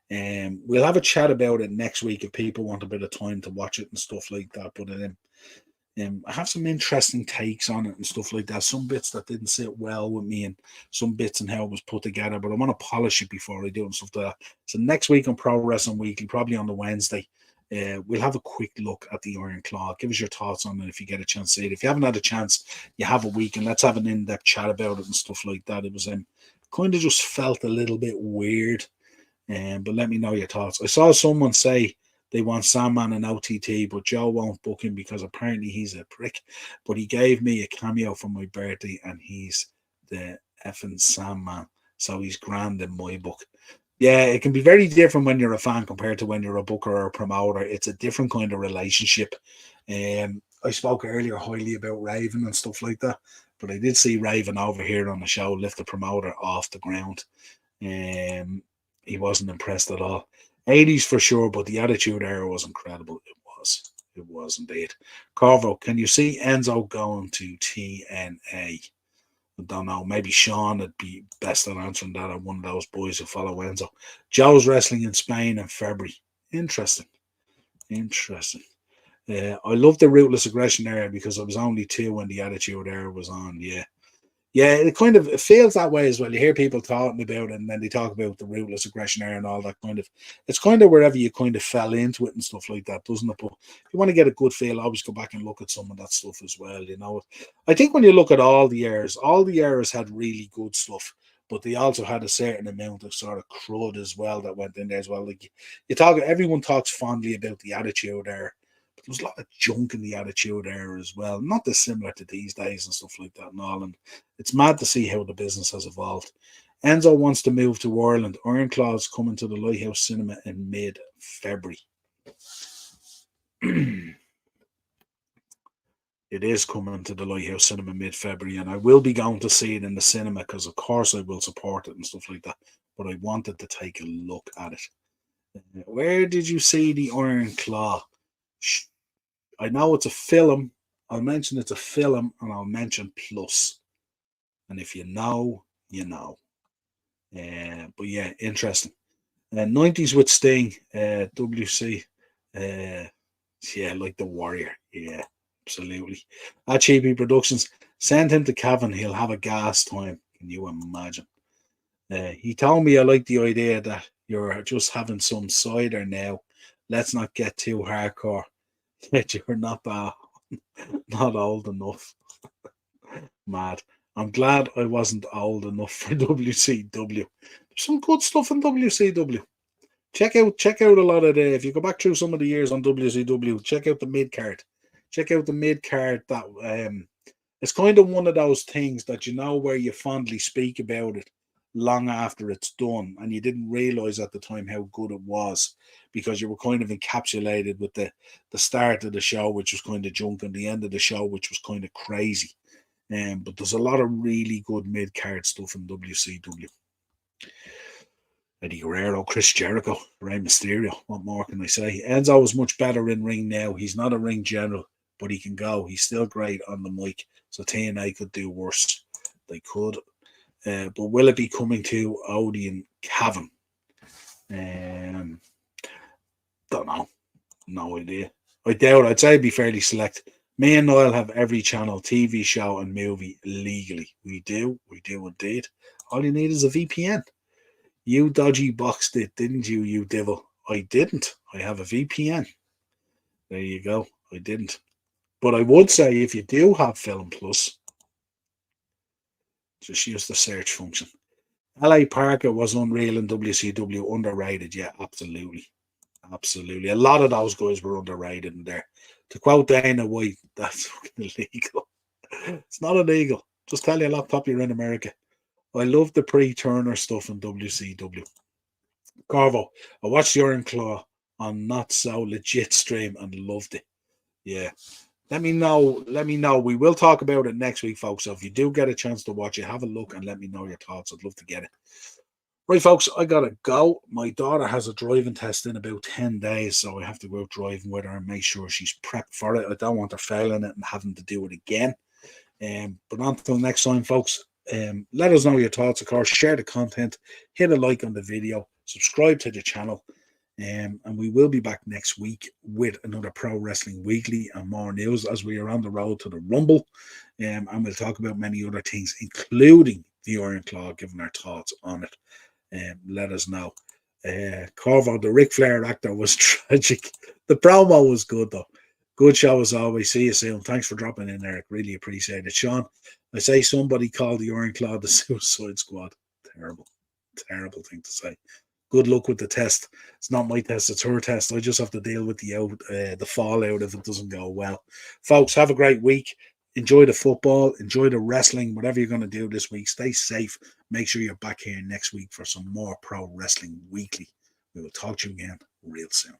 We'll have a chat about it next week if people want a bit of time to watch it and stuff like that. But I have some interesting takes on it and stuff like that. Some bits that didn't sit well with me and some bits and how it was put together. But I want to polish it before I do and stuff like that. So next week on Pro Wrestling Weekly, probably on the Wednesday, we'll have a quick look at the Iron Claw. Give us your thoughts on it if you get a chance to see it. If you haven't had a chance, you have a week and let's have an in-depth chat about it and stuff like that. It was kind of just felt a little bit weird. But let me know your thoughts. I saw someone say they want Sandman and OTT, but Joe won't book him because apparently he's a prick. But he gave me a cameo for my birthday and he's the effing Sandman. So he's grand in my book. Yeah, it can be very different when you're a fan compared to when you're a booker or a promoter. It's a different kind of relationship. I spoke earlier highly about Raven and stuff like that, but I did see Raven over here on the show lift the promoter off the ground. He wasn't impressed at all. 80s for sure, but the Attitude Era was incredible. It was. It was indeed. Corvo, can you see Enzo going to TNA? I don't know. Maybe Sean would be best at answering that. I'm one of those boys who follow Enzo. Joe's wrestling in Spain in February. Interesting. Interesting. I love the Ruthless Aggression era because I was only 2 when the Attitude Era was on. Yeah. Yeah, it feels that way as well. You hear people talking about it, and then they talk about the Ruthless Aggression era and all that kind of. It's kind of wherever you kind of fell into it and stuff like that, doesn't it? But if you want to get a good feel, always go back and look at some of that stuff as well. You know, I think when you look at all the eras had really good stuff, but they also had a certain amount of sort of crud as well that went in there as well. Like everyone talks fondly about the Attitude Era. There was a lot of junk in the Attitude Era as well, not dissimilar to these days and stuff like that and all. And it's mad to see how the business has evolved. Enzo wants to move to Ireland. Iron Claw's coming to the Lighthouse Cinema in mid-February. It is coming to the Lighthouse Cinema mid-February, and I will be going to see it in the cinema because, of course, I will support it and stuff like that. But I wanted to take a look at it. Where did you see the Iron Claw? I know it's a film. I'll mention it's a film, and I'll mention Plus. And if you know, you know. But yeah, interesting. 90s with Sting, WC. Yeah, like the Warrior. Yeah, absolutely. At Cheapy Productions, send him to Cavan. He'll have a gas time. Can you imagine? He told me I like the idea that you're just having some cider now. Let's not get too hardcore. Yet you're not not old enough. Mad. I'm glad I wasn't old enough for WCW. There's some good stuff in WCW. Check out a lot of if you go back through some of the years on WCW, check out the mid card. Check out the mid card. That it's kind of one of those things that where you fondly speak about it. long after it's done, and you didn't realize at the time how good it was, because you were kind of encapsulated with the start of the show, which was kind of junk, and the end of the show, which was kind of crazy. But there's a lot of really good mid-card stuff in WCW. Eddie Guerrero, Chris Jericho, Rey Mysterio. What more can I say? Enzo is much better in ring now. He's not a ring general, but he can go. He's still great on the mic. So TNA could do worse. They could. But will it be coming to Odeon Cavan? Don't know. No idea. I doubt it. I'd say it'd be fairly select. Me and Niall have every channel, TV show and movie legally. We do indeed. All you need is a VPN. You dodgy boxed it, didn't you, you devil? I didn't. I have a VPN. There you go. I didn't. But I would say if you do have Film Plus, just use the search function. LA Parker was unreal in WCW, underrated. Yeah, absolutely. Absolutely. A lot of those guys were underrated in there. To quote Dana White, that's fucking illegal. It's not illegal. Just tell you a laptop you're in America. I love the pre-Turner stuff in WCW. Carvo, I watched the Iron Claw on Not So Legit stream and loved it. Yeah. Let me know. Let me know. We will talk about it next week, folks. So if you do get a chance to watch it, have a look and let me know your thoughts. I'd love to get it. Right, folks, I got to go. My daughter has a driving test in about 10 days, so I have to go out driving with her and make sure she's prepped for it. I don't want her failing it and having to do it again. But until next time, folks, let us know your thoughts, of course. Share the content, hit a like on the video, subscribe to the channel, and we will be back next week with another Pro Wrestling Weekly and more news as we are on the road to the Rumble. And we'll talk about many other things, including the Iron Claw, giving our thoughts on it. Let us know. Corvo, the Ric Flair actor, was tragic. The promo was good, though. Good show as always. See you soon. Thanks for dropping in, Eric. Really appreciate it. Sean, I say somebody called the Iron Claw the Suicide Squad. Terrible. Terrible thing to say. Good luck with the test. It's not my test, it's her test. I just have to deal with the fallout if it doesn't go well. Folks, have a great week. Enjoy the football. Enjoy the wrestling. Whatever you're going to do this week, stay safe. Make sure you're back here next week for some more Pro Wrestling Weekly. We will talk to you again real soon.